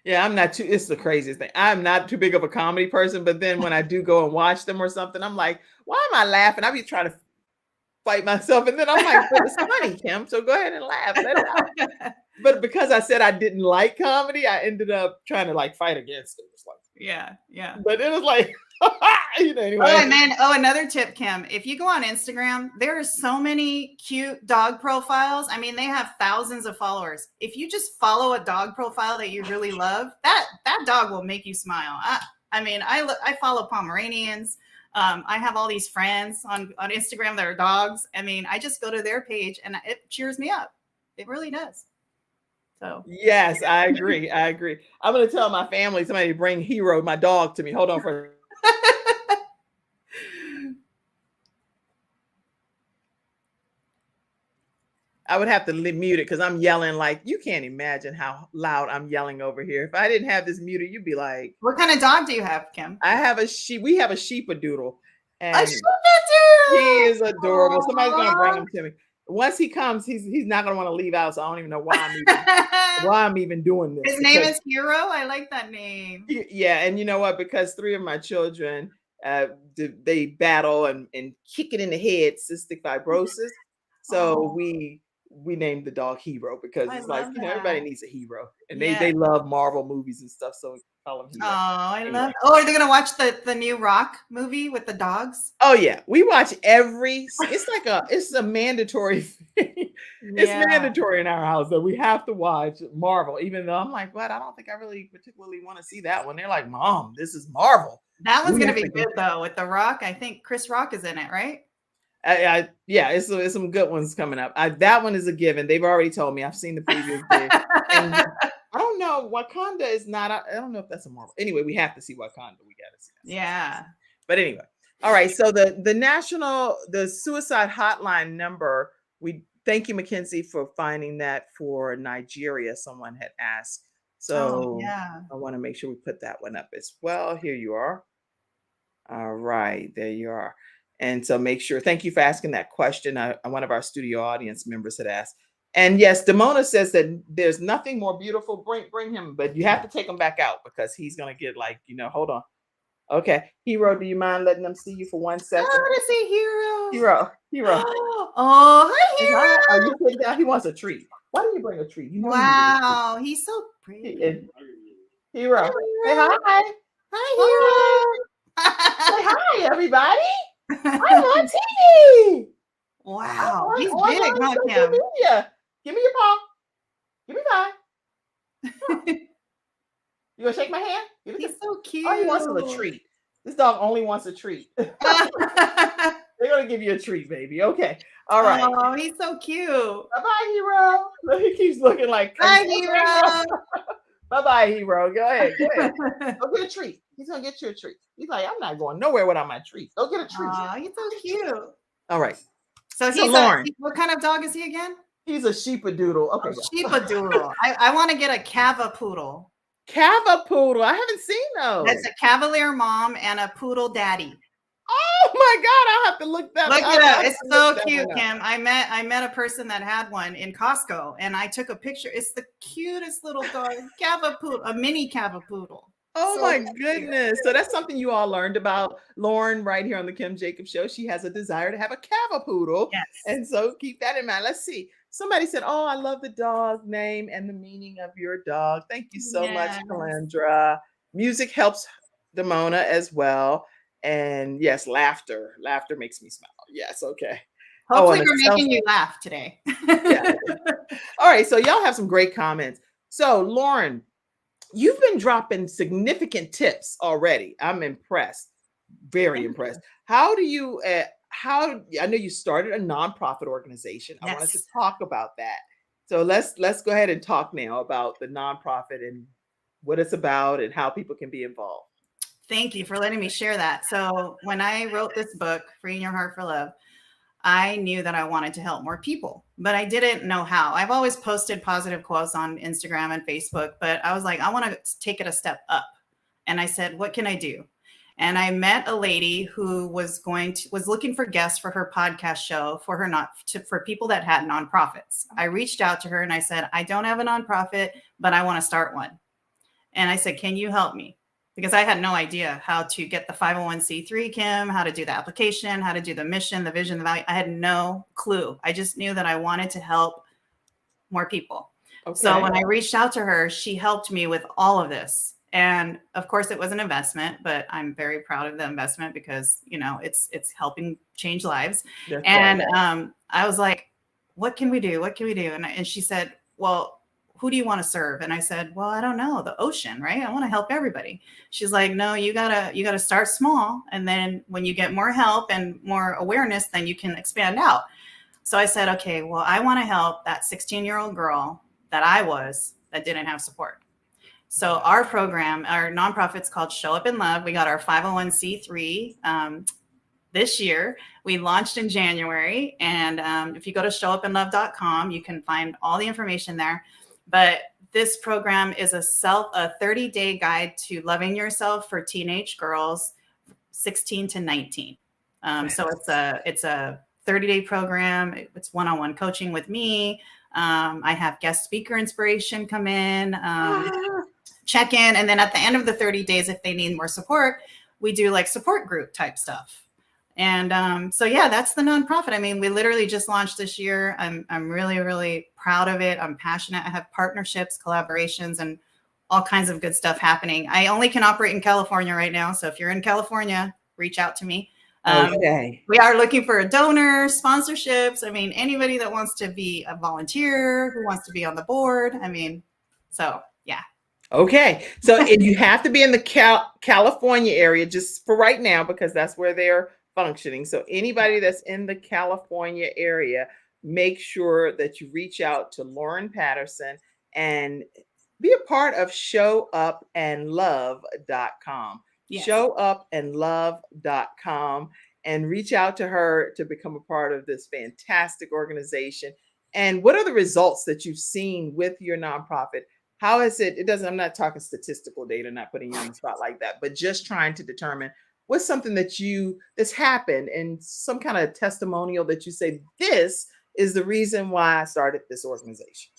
Yeah, I'm not too. It's the craziest thing. I'm not too big of a comedy person, but then when I do go and watch them or something, I'm like, why am I laughing? I be trying to fight myself, and then I'm like, but it's funny, Kim. So go ahead and laugh. Let it out. But because I said I didn't like comedy, I ended up trying to like fight against it. It's like, yeah. But it was like, anyway. Oh, and then another tip, Kim. If you go on Instagram, there are so many cute dog profiles. I mean, they have thousands of followers. If you just follow a dog profile that you really love, that dog will make you smile. I follow Pomeranians. I have all these friends on Instagram that are dogs. I mean, I just go to their page and it cheers me up. It really does. So yes, I agree. I'm going to tell my family, somebody bring Hero, my dog, to me. Hold on for a I would have to mute it because I'm yelling like, you can't imagine how loud I'm yelling over here. If I didn't have this muted, you'd be like, what kind of dog do you have, Kim? I have a sheep. We have a sheepadoodle. And a sheepadoodle! He is adorable. Aww. Somebody's going to bring him to me. Once he comes, he's not going to want to leave out. So I don't even know why I'm even doing this. His name is Hero. I like that name. Yeah. And you know what? Because 3 of my children, they battle and kick it in the head, cystic fibrosis. So we we named the dog Hero because I it's like, love everybody that. needs a hero. And Yeah. they love Marvel movies and stuff. So we call him Oh, Hero. I Anyway. love. Oh, are they gonna watch the new Rock movie with the dogs? Oh yeah, we watch it's a mandatory thing. It's Yeah, mandatory in our house that we have to watch Marvel, even though I'm like, what? I don't think I really particularly want to see that one. They're like, Mom, this is Marvel. that one's We gonna have be to go. good though with the Rock. I think Chris Rock is in it, right? Yeah, it's some good ones coming up. That one is a given. They've already told me. I've seen the previews. And I don't know. Wakanda is not. I don't know if that's a Marvel. Anyway, we have to see Wakanda. We got to see that. Yeah. But anyway, all right. So the suicide hotline number. We thank you, Mackenzie, for finding that for Nigeria. Someone had asked. So yeah. I want to make sure we put that one up as well. Here you are. All right, there you are. And so make sure, thank you for asking that question. One of our studio audience members had asked. And yes, Demona says that there's nothing more beautiful. Bring him, but you have to take him back out because he's going to get hold on. Okay. Hero, do you mind letting them see you for 1 second? I want to see Hero. Hero. Oh, hi, Hero. Hi. Are you sitting down? He wants a treat. Why do you bring a treat? Wow, he's so pretty. Hero. Hi, Say Hero. hi. Hi, Say hi, everybody. Hero. I'm on TV. Wow, I'm he's on big, huh, social Kim? media. Give me your paw. Give me 5. You gonna shake my hand? He's so cute. Oh, he wants a treat. This dog only wants a treat. They're gonna give you a treat, baby. Okay. All right. Oh, he's so cute. Bye-bye, Hero. He keeps looking like Hi, Hero. Bye-bye, Hero. Go ahead. Go get a treat. He's gonna get you a treat. He's like, I'm not going nowhere without my treat. Go get a treat. Oh, he's so cute. All right. So he's Lauren. What kind of dog is he again? He's a sheepadoodle. Okay. Sheepadoodle. I want to get a Cavapoodle. Cavapoodle. I haven't seen those. That's a Cavalier mom and a poodle daddy. Oh my God! I'll have to look that. Look it up. It's so cute, Kim. I met a person that had one in Costco, and I took a picture. It's the cutest little dog, Cavapoodle, a mini Cavapoodle. Oh So my cute. goodness! So that's something you all learned about Lauren right here on the Kim Jacobs Show. She has a desire to have a Cavapoodle, Yes. and so keep that in mind. Let's see. Somebody said, "Oh, I love the dog name and the meaning of your dog." Thank you so much, Calandra. Music helps Demona as well. And yes, laughter makes me smile. Yes. Okay. Hopefully we're making you laugh today. Yeah. All right. So y'all have some great comments. So Lauren, you've been dropping significant tips already. I'm impressed. Very impressed. How do you, I know you started a nonprofit organization. I want us to talk about that. So let's go ahead and talk now about the nonprofit and what it's about and how people can be involved. Thank you for letting me share that. So when I wrote this book, Freeing Your Heart for Love, I knew that I wanted to help more people, but I didn't know how. I've always posted positive quotes on Instagram and Facebook, but I was like, I want to take it a step up. And I said, what can I do? And I met a lady who was looking for guests for her podcast show for people that had nonprofits. I reached out to her and I said, I don't have a nonprofit, but I want to start one. And I said, can you help me? Because I had no idea how to get the 501c3, Kim, how to do the application, how to do the mission, the vision, the value. I had no clue. I just knew that I wanted to help more people. Okay. So when I reached out to her, she helped me with all of this. And of course it was an investment, but I'm very proud of the investment because, it's helping change lives. That's and right. I was like, what can we do? What can we do? And she said, well, who do you want to serve? And I said, well, I don't know, the ocean, right? I want to help everybody. She's like, no, you gotta start small. And then when you get more help and more awareness, then you can expand out. So I said, okay, well, I want to help that 16-year-old girl that didn't have support. So our program, our nonprofit's called Show Up in Love. We got our 501c3 this year. We launched in January. And if you go to showupinlove.com, you can find all the information there. But this program is a 30-day guide to loving yourself for teenage girls, 16 to 19. So it's a 30-day program. It's one-on-one coaching with me. I have guest speaker inspiration come in, check in. And then at the end of the 30 days, if they need more support, we do like support group type stuff. And so, yeah, that's the nonprofit. I mean, we literally just launched this year. I'm really, really proud of it. I'm passionate. I have partnerships, collaborations, and all kinds of good stuff happening. I only can operate in California right now. So if you're in California, reach out to me. Okay. We are looking for a donor, sponsorships. I mean, anybody that wants to be a volunteer, who wants to be on the board. I mean, so yeah. Okay. So and you have to be in the California area just for right now, because that's where they're functioning. So anybody that's in the California area, make sure that you reach out to Lauren Patterson and be a part of showupandlove.com. Yes. Showupandlove.com, and reach out to her to become a part of this fantastic organization. And what are the results that you've seen with your nonprofit? How is it doesn't, I'm not talking statistical data, not putting you on the spot like that, but just trying to determine what's something that's happened and some kind of testimonial that you say, this is the reason why I started this organization.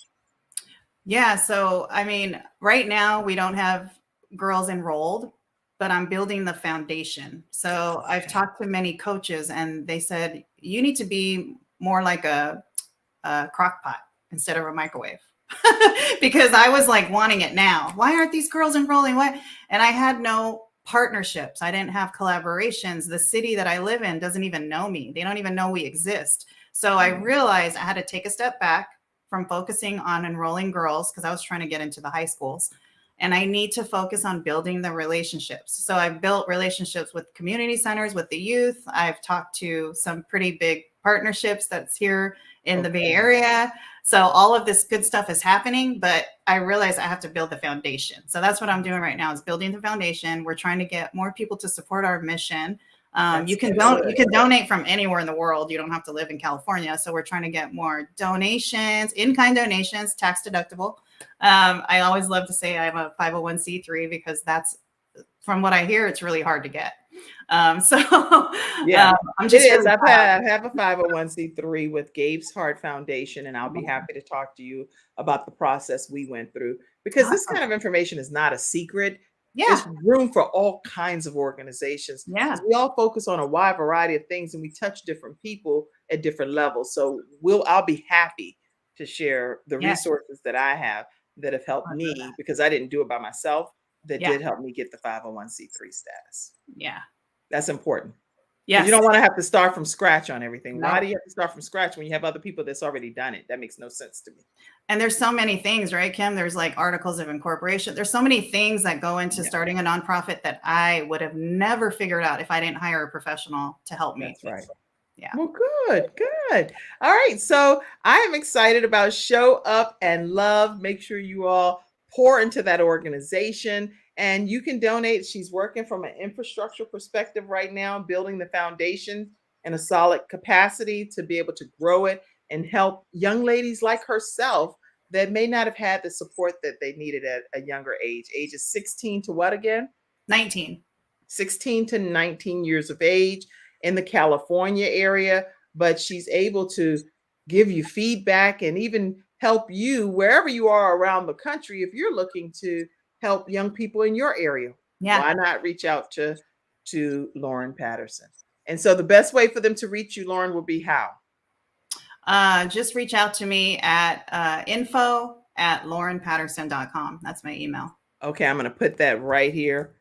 Yeah. So, I mean, right now we don't have girls enrolled, but I'm building the foundation. So I've talked to many coaches and they said, you need to be more like a crock pot instead of a microwave. Because I was like wanting it now. Why aren't these girls enrolling? Why? And I had no partnerships. I didn't have collaborations. The city that I live in doesn't even know me. They don't even know we exist. So I realized I had to take a step back from focusing on enrolling girls, because I was trying to get into the high schools. And I need to focus on building the relationships. So I've built relationships with community centers, with the youth. I've talked to some pretty big partnerships that's here in the Bay Area. So all of this good stuff is happening, but I realize I have to build the foundation. So that's what I'm doing right now, is building the foundation. We're trying to get more people to support our mission. You can donate from anywhere in the world. You don't have to live in California. So we're trying to get more donations, in-kind donations, tax deductible. I always love to say I'm a 501c3 because that's, from what I hear, it's really hard to get. I'm just really I have a 501c3 with Gabe's Heart Foundation, and I'll be happy to talk to you about the process we went through, because this kind of information is not a secret. There's room for all kinds of organizations. We all focus on a wide variety of things, and we touch different people at different levels. So I'll be happy to share the resources that I have that have helped me, because I didn't do it by myself. That did help me get the 501c3 status. Yeah. That's important. Yes. You don't want to have to start from scratch on everything. No. Why do you have to start from scratch when you have other people that's already done it? That makes no sense to me. And there's so many things, right, Kim? There's like articles of incorporation. There's so many things that go into starting a nonprofit that I would have never figured out if I didn't hire a professional to help me. That's right. Yeah. Well, good. All right. So I am excited about Show Up and Love. Make sure you all pour into that organization, and you can donate. She's working from an infrastructure perspective right now, building the foundation in a solid capacity to be able to grow it and help young ladies like herself that may not have had the support that they needed at a younger age. Ages 16 to what again? 19. 16 to 19 years of age in the California area, but she's able to give you feedback and even help you wherever you are around the country. If you're looking to help young people in your area, why not reach out to Lauren Patterson? And so the best way for them to reach you, Lauren, will be how? Just reach out to me at info@laurenpatterson.com. That's my email. Okay, I'm going to put that right here.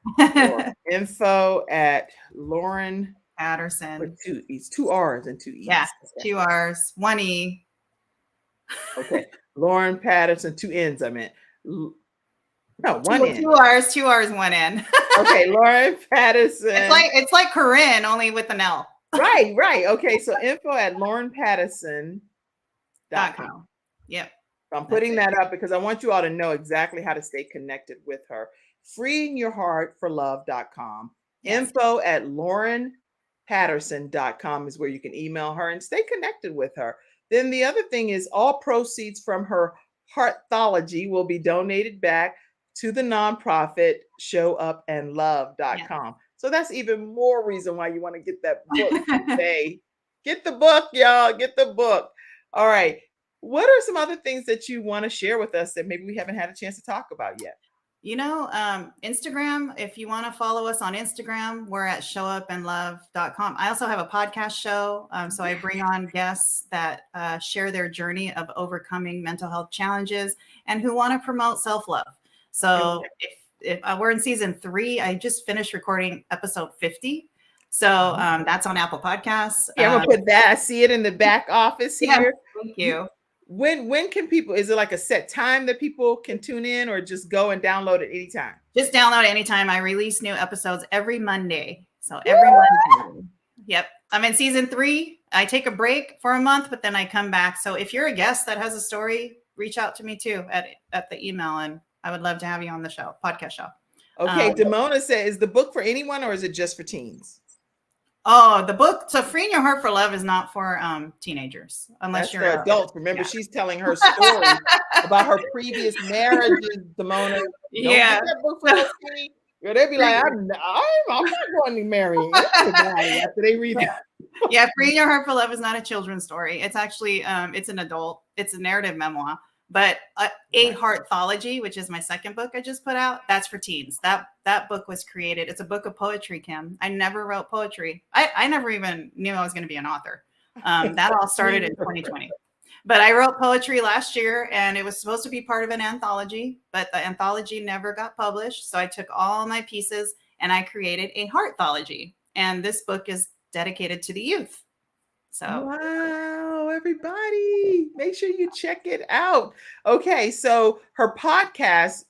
info@Lauren Patterson. Two R's and two E's. Yeah, okay. 2 R's, 1 E. Okay, Lauren Patterson, 2 N's. I meant no, 1 N. 2 R's, 2 R's, 1 N. Okay, Lauren Patterson. It's like Corinne, only with an L. Right. Okay, so info@laurenpatterson.com. Yep. So I'm putting that up because I want you all to know exactly how to stay connected with her. freeingyourheartforlove.com. Yes. info@laurenpatterson.com is where you can email her and stay connected with her. Then the other thing is all proceeds from her Heartology will be donated back to the nonprofit showupandlove.com. Yes. So that's even more reason why you want to get that book today. Get the book, y'all. Get the book. All right. What are some other things that you want to share with us that maybe we haven't had a chance to talk about yet? Instagram, if you want to follow us on Instagram, we're at showupandlove.com. I also have a podcast show. So I bring on guests that share their journey of overcoming mental health challenges and who want to promote self-love. So if we're in season 3, I just finished recording episode 50. So that's on Apple Podcasts. Yeah, I'm gonna put that. I see it in the back office here. Yeah, thank you. When can people, is it like a set time that people can tune in, or just go and download it anytime? Just download it anytime. I release new episodes every Monday. So every Monday. Yep. I'm in season 3. I take a break for a month, but then I come back. So if you're a guest that has a story, reach out to me too at the email, and I would love to have you on the show, podcast show. Okay. Damona said, is the book for anyone or is it just for teens? Oh, the book. So Freeing Your Heart for Love is not for teenagers, unless you're for adults. Remember, she's telling her story about her previous marriages, Damona. Yeah. That book for those teens. They'd be like, I'm not going to marry anybody after they read it. Yeah, Freeing Your Heart for Love is not a children's story. It's actually, it's an adult. It's a narrative memoir. But A Heartthology, which is my second book I just put out, that's for teens. That book was created. It's a book of poetry, Kim. I never wrote poetry. I never even knew I was going to be an author. That all started in 2020. But I wrote poetry last year, and it was supposed to be part of an anthology, but the anthology never got published. So I took all my pieces and I created A Heartthology. And this book is dedicated to the youth. So wow, everybody, make sure you check it out. Okay, so her podcast,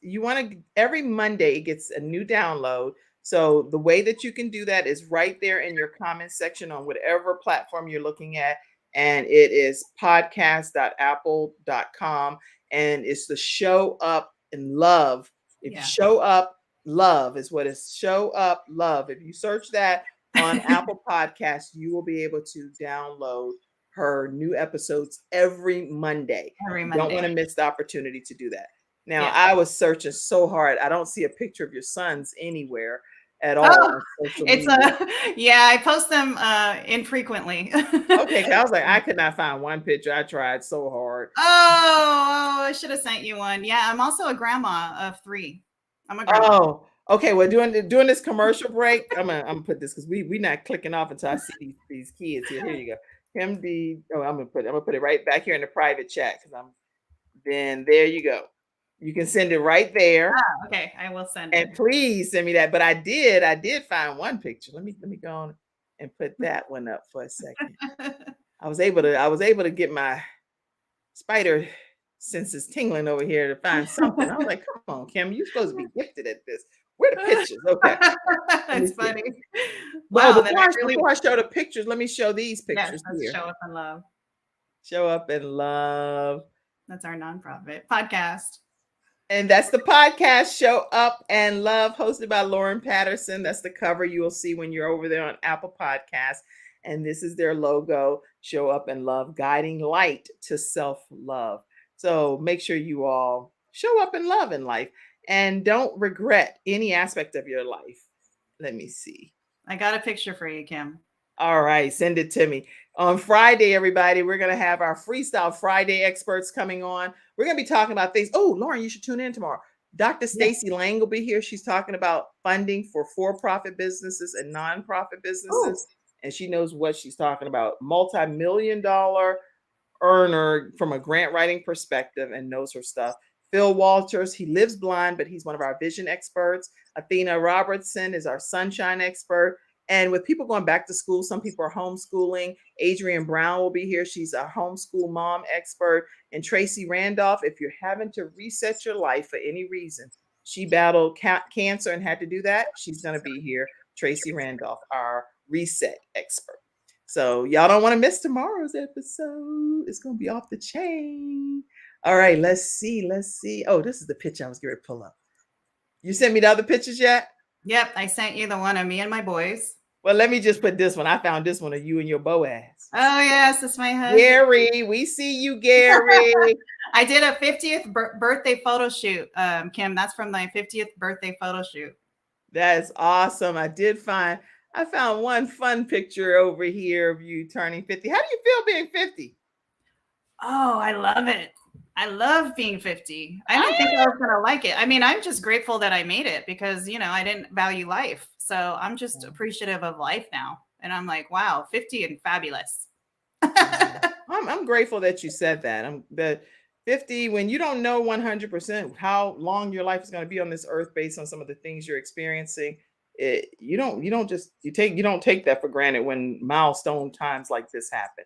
every Monday it gets a new download. So the way that you can do that is right there in your comment section on whatever platform you're looking at. And it is podcast.apple.com. And it's the Show Up and Love. Show Up Love is what is Show Up Love. If you search that on Apple Podcasts, you will be able to download her new episodes every Monday. You don't want to miss the opportunity to do that. Now, I was searching so hard. I don't see a picture of your sons anywhere at all. On social media. I post them infrequently. Okay, I was like, I could not find one picture. I tried so hard. Oh, I should have sent you one. Yeah, I'm also a grandma of 3. I'm a grandma. Oh, okay. Well, during this commercial break, I'm gonna put this because we not clicking off until I see these kids here. Here you go. I'm gonna put it right back here in the private chat because then there you go. You can send it right there. Okay, I will send it. And please send me that. But I did find one picture. Let me go on and put that one up for a second. I was able to get my spider senses tingling over here to find something. I was like, come on, Kim, you're supposed to be gifted at this. Where are the pictures? Okay. That's funny. Well, before I show the pictures, let me show these pictures here. Show Up and Love. Show Up and Love. That's our nonprofit podcast. And that's the podcast, Show Up and Love, hosted by Lauren Patterson. That's the cover you will see when you're over there on Apple Podcasts. And this is their logo, Show Up and Love, guiding light to self-love. So make sure you all show up and love in life and don't regret any aspect of your life. Let me see. I got a picture for you, Kim. All right, send it to me. On Friday, everybody, we're going to have our Freestyle Friday experts coming on. We're going to be talking about things. Oh, Lauren, you should tune in tomorrow. Dr. Stacy Lang will be here. She's talking about funding for-profit businesses and nonprofit businesses. And she knows what she's talking about. Multi-million-dollar earner from a grant writing perspective and knows her stuff. Phil Walters, he lives blind, but he's one of our vision experts. Athena Robertson is our sunshine expert. And with people going back to school, some people are homeschooling. Adrienne Brown will be here. She's a homeschool mom expert. And Tracy Randolph, if you're having to reset your life for any reason, she battled cancer and had to do that, she's going to be here. Tracy Randolph, our reset expert. So y'all don't want to miss tomorrow's episode. It's going to be off the chain. All right, let's see. Oh, this is the picture I was going to pull up. You sent me the other pictures yet? Yep, I sent you the one of me and my boys. Well, let me just put this one. I found this one of you and your Boaz. Oh, yes, it's my husband. Gary, we see you, Gary. I did a 50th birthday photo shoot, Kim. That's from my 50th birthday photo shoot. That's awesome. I found one fun picture over here of you turning 50. How do you feel being 50? Oh, I love it. I love being 50. I didn't think I was going to like it. I mean, I'm just grateful that I made it because, I didn't value life. So I'm just appreciative of life now. And I'm like, wow, 50 and fabulous. I'm grateful that you said that. I'm the 50 when you don't know 100% how long your life is going to be on this earth based on some of the things you're experiencing. You don't take that for granted when milestone times like this happen.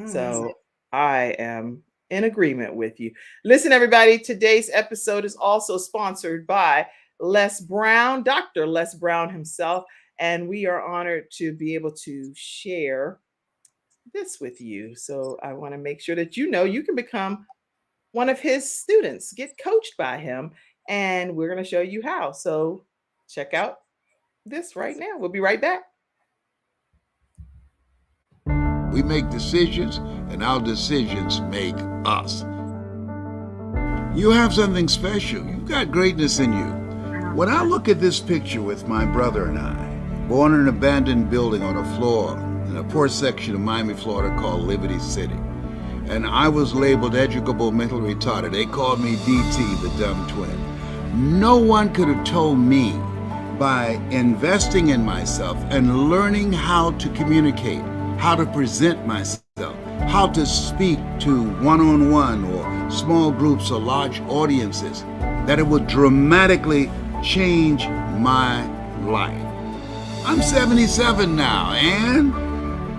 So I am in agreement with you. Listen, everybody, today's episode is also sponsored by Les Brown, Dr. Les Brown himself, and we are honored to be able to share this with you. So I want to make sure that you can become one of his students, get coached by him, and we're going to show you how. So check out this right now. We'll be right back. We make decisions, and our decisions make us. You have something special. You've got greatness in you. When I look at this picture with my brother and I, born in an abandoned building on a floor in a poor section of Miami, Florida called Liberty City, and I was labeled educable mentally retarded. They called me DT, the dumb twin. No one could have told me by investing in myself and learning how to communicate, how to present myself, how to speak to one-on-one or small groups or large audiences, that it would dramatically change my life. I'm 77 now, and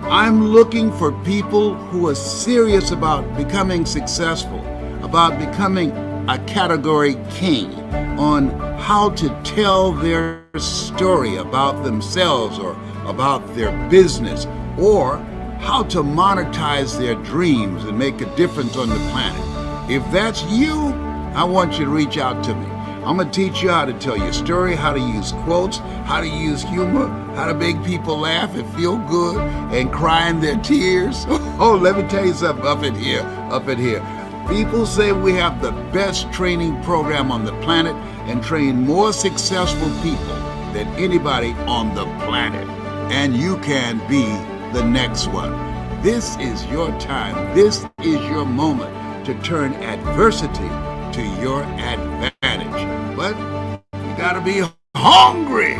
I'm looking for people who are serious about becoming successful, about becoming a category king, on how to tell their story about themselves or about their business, or how to monetize their dreams and make a difference on the planet. If that's you, I want you to reach out to me. I'm going to teach you how to tell your story, how to use quotes, how to use humor, how to make people laugh and feel good and cry in their tears. Oh, let me tell you something up in here. People say we have the best training program on the planet and train more successful people than anybody on the planet. And you can be the next one. This is your time. This is your moment to turn adversity to your advantage. But you gotta be hungry.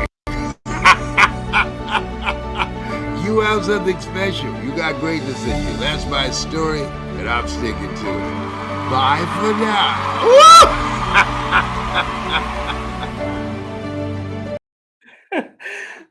You have something special. You got greatness in you. That's my story, and I'm sticking to it. Bye for now.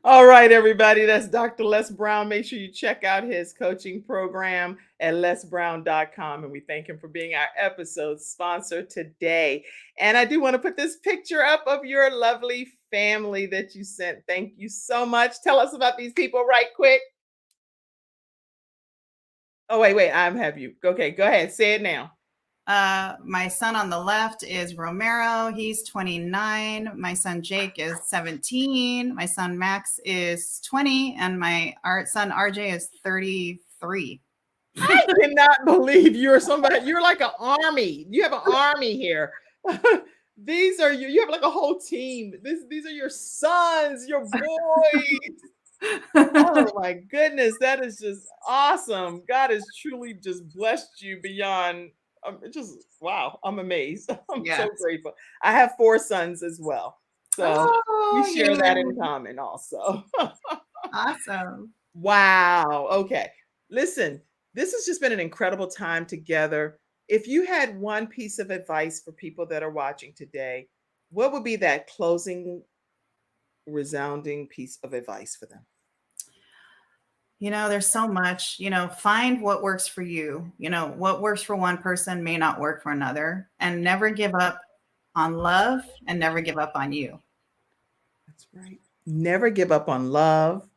All right, everybody, that's Dr. Les Brown. Make sure you check out his coaching program at lesbrown.com. And we thank him for being our episode sponsor today. And I do want to put this picture up of your lovely family that you sent. Thank you so much. Tell us about these people right quick. Oh, wait, I have you. Okay, go ahead. Say it now. My son on the left is Romero. He's 29. My son Jake is 17. My son Max is 20. And my son RJ is 33. I cannot believe you're somebody. You're like an army. You have an army here. These are you have like a whole team. These are your sons, your boys. Oh my goodness, that is just awesome. God has truly just blessed you beyond wow. I'm amazed. I'm so grateful. I have 4 sons as well. So we share that in common also. Awesome. Wow. Okay. Listen, this has just been an incredible time together. If you had one piece of advice for people that are watching today, what would be that closing, resounding piece of advice for them? There's so much, find what works for you. What works for one person may not work for another, and never give up on love and never give up on you. That's right. Never give up on love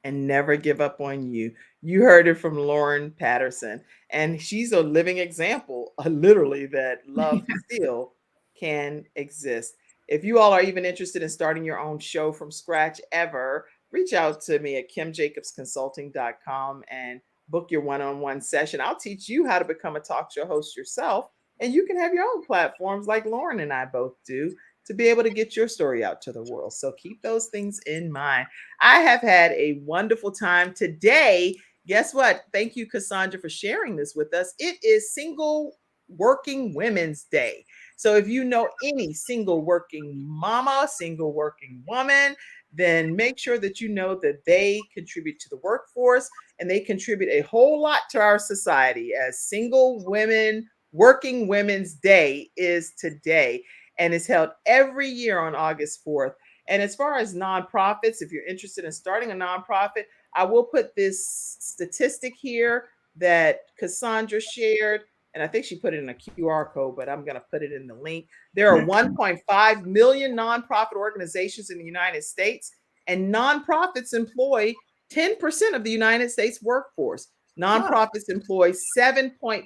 and never give up on you. You heard it from Lauren Patterson, and she's a living example, literally, that love still can exist. If you all are even interested in starting your own show from scratch ever, reach out to me at kimjacobsconsulting.com and book your one-on-one session. I'll teach you how to become a talk show host yourself, and you can have your own platforms like Lauren and I both do to be able to get your story out to the world. So keep those things in mind. I have had a wonderful time today. Guess what? Thank you, Cassandra, for sharing this with us. It is Single Working Women's Day. So if you know any single working mama, single working woman, then make sure that you know that they contribute to the workforce and they contribute a whole lot to our society, as Single Women Working Women's Day is today and is held every year on August 4th. And as far as nonprofits, if you're interested in starting a nonprofit, I will put this statistic here that Cassandra shared, and I think she put it in a QR code, but I'm going to put it in the link. There are 1.5 million nonprofit organizations in the United States, and nonprofits employ 10% of the United States workforce. Nonprofits employ 7.4%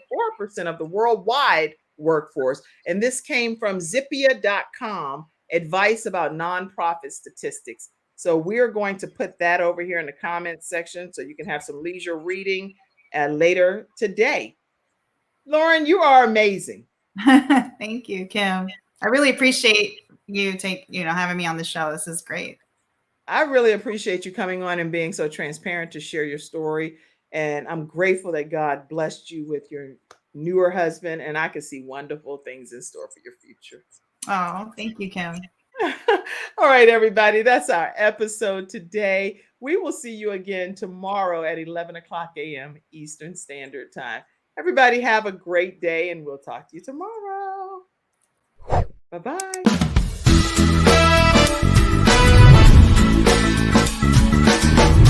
of the worldwide workforce. And this came from Zippia.com, advice about nonprofit statistics. So we're going to put that over here in the comments section so you can have some leisure reading later today. Lauren, you are amazing. Thank you, Kim. I really appreciate you having me on the show. This is great. I really appreciate you coming on and being so transparent to share your story. And I'm grateful that God blessed you with your newer husband, and I can see wonderful things in store for your future. Oh, thank you, Kim. All right, everybody, that's our episode today. We will see you again tomorrow at 11 o'clock a.m. Eastern Standard Time. Everybody have a great day, and we'll talk to you tomorrow. Bye-bye.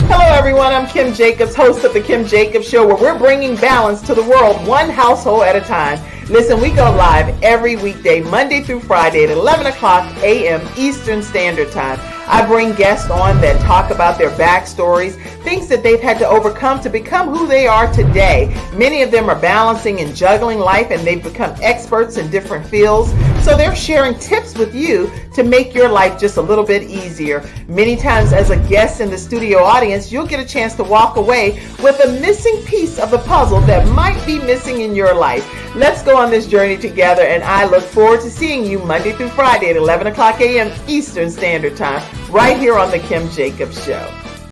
Hello, everyone. I'm Kim Jacobs, host of The Kim Jacobs Show, where we're bringing balance to the world, one household at a time. Listen, we go live every weekday, Monday through Friday at 11 o'clock a.m. Eastern Standard Time. I bring guests on that talk about their backstories, things that they've had to overcome to become who they are today. Many of them are balancing and juggling life, and they've become experts in different fields. So they're sharing tips with you to make your life just a little bit easier. Many times as a guest in the studio audience, you'll get a chance to walk away with a missing piece of the puzzle that might be missing in your life. Let's go on this journey together, and I look forward to seeing you Monday through Friday at 11 o'clock a.m. Eastern Standard Time, right here on The Kim Jacobs Show.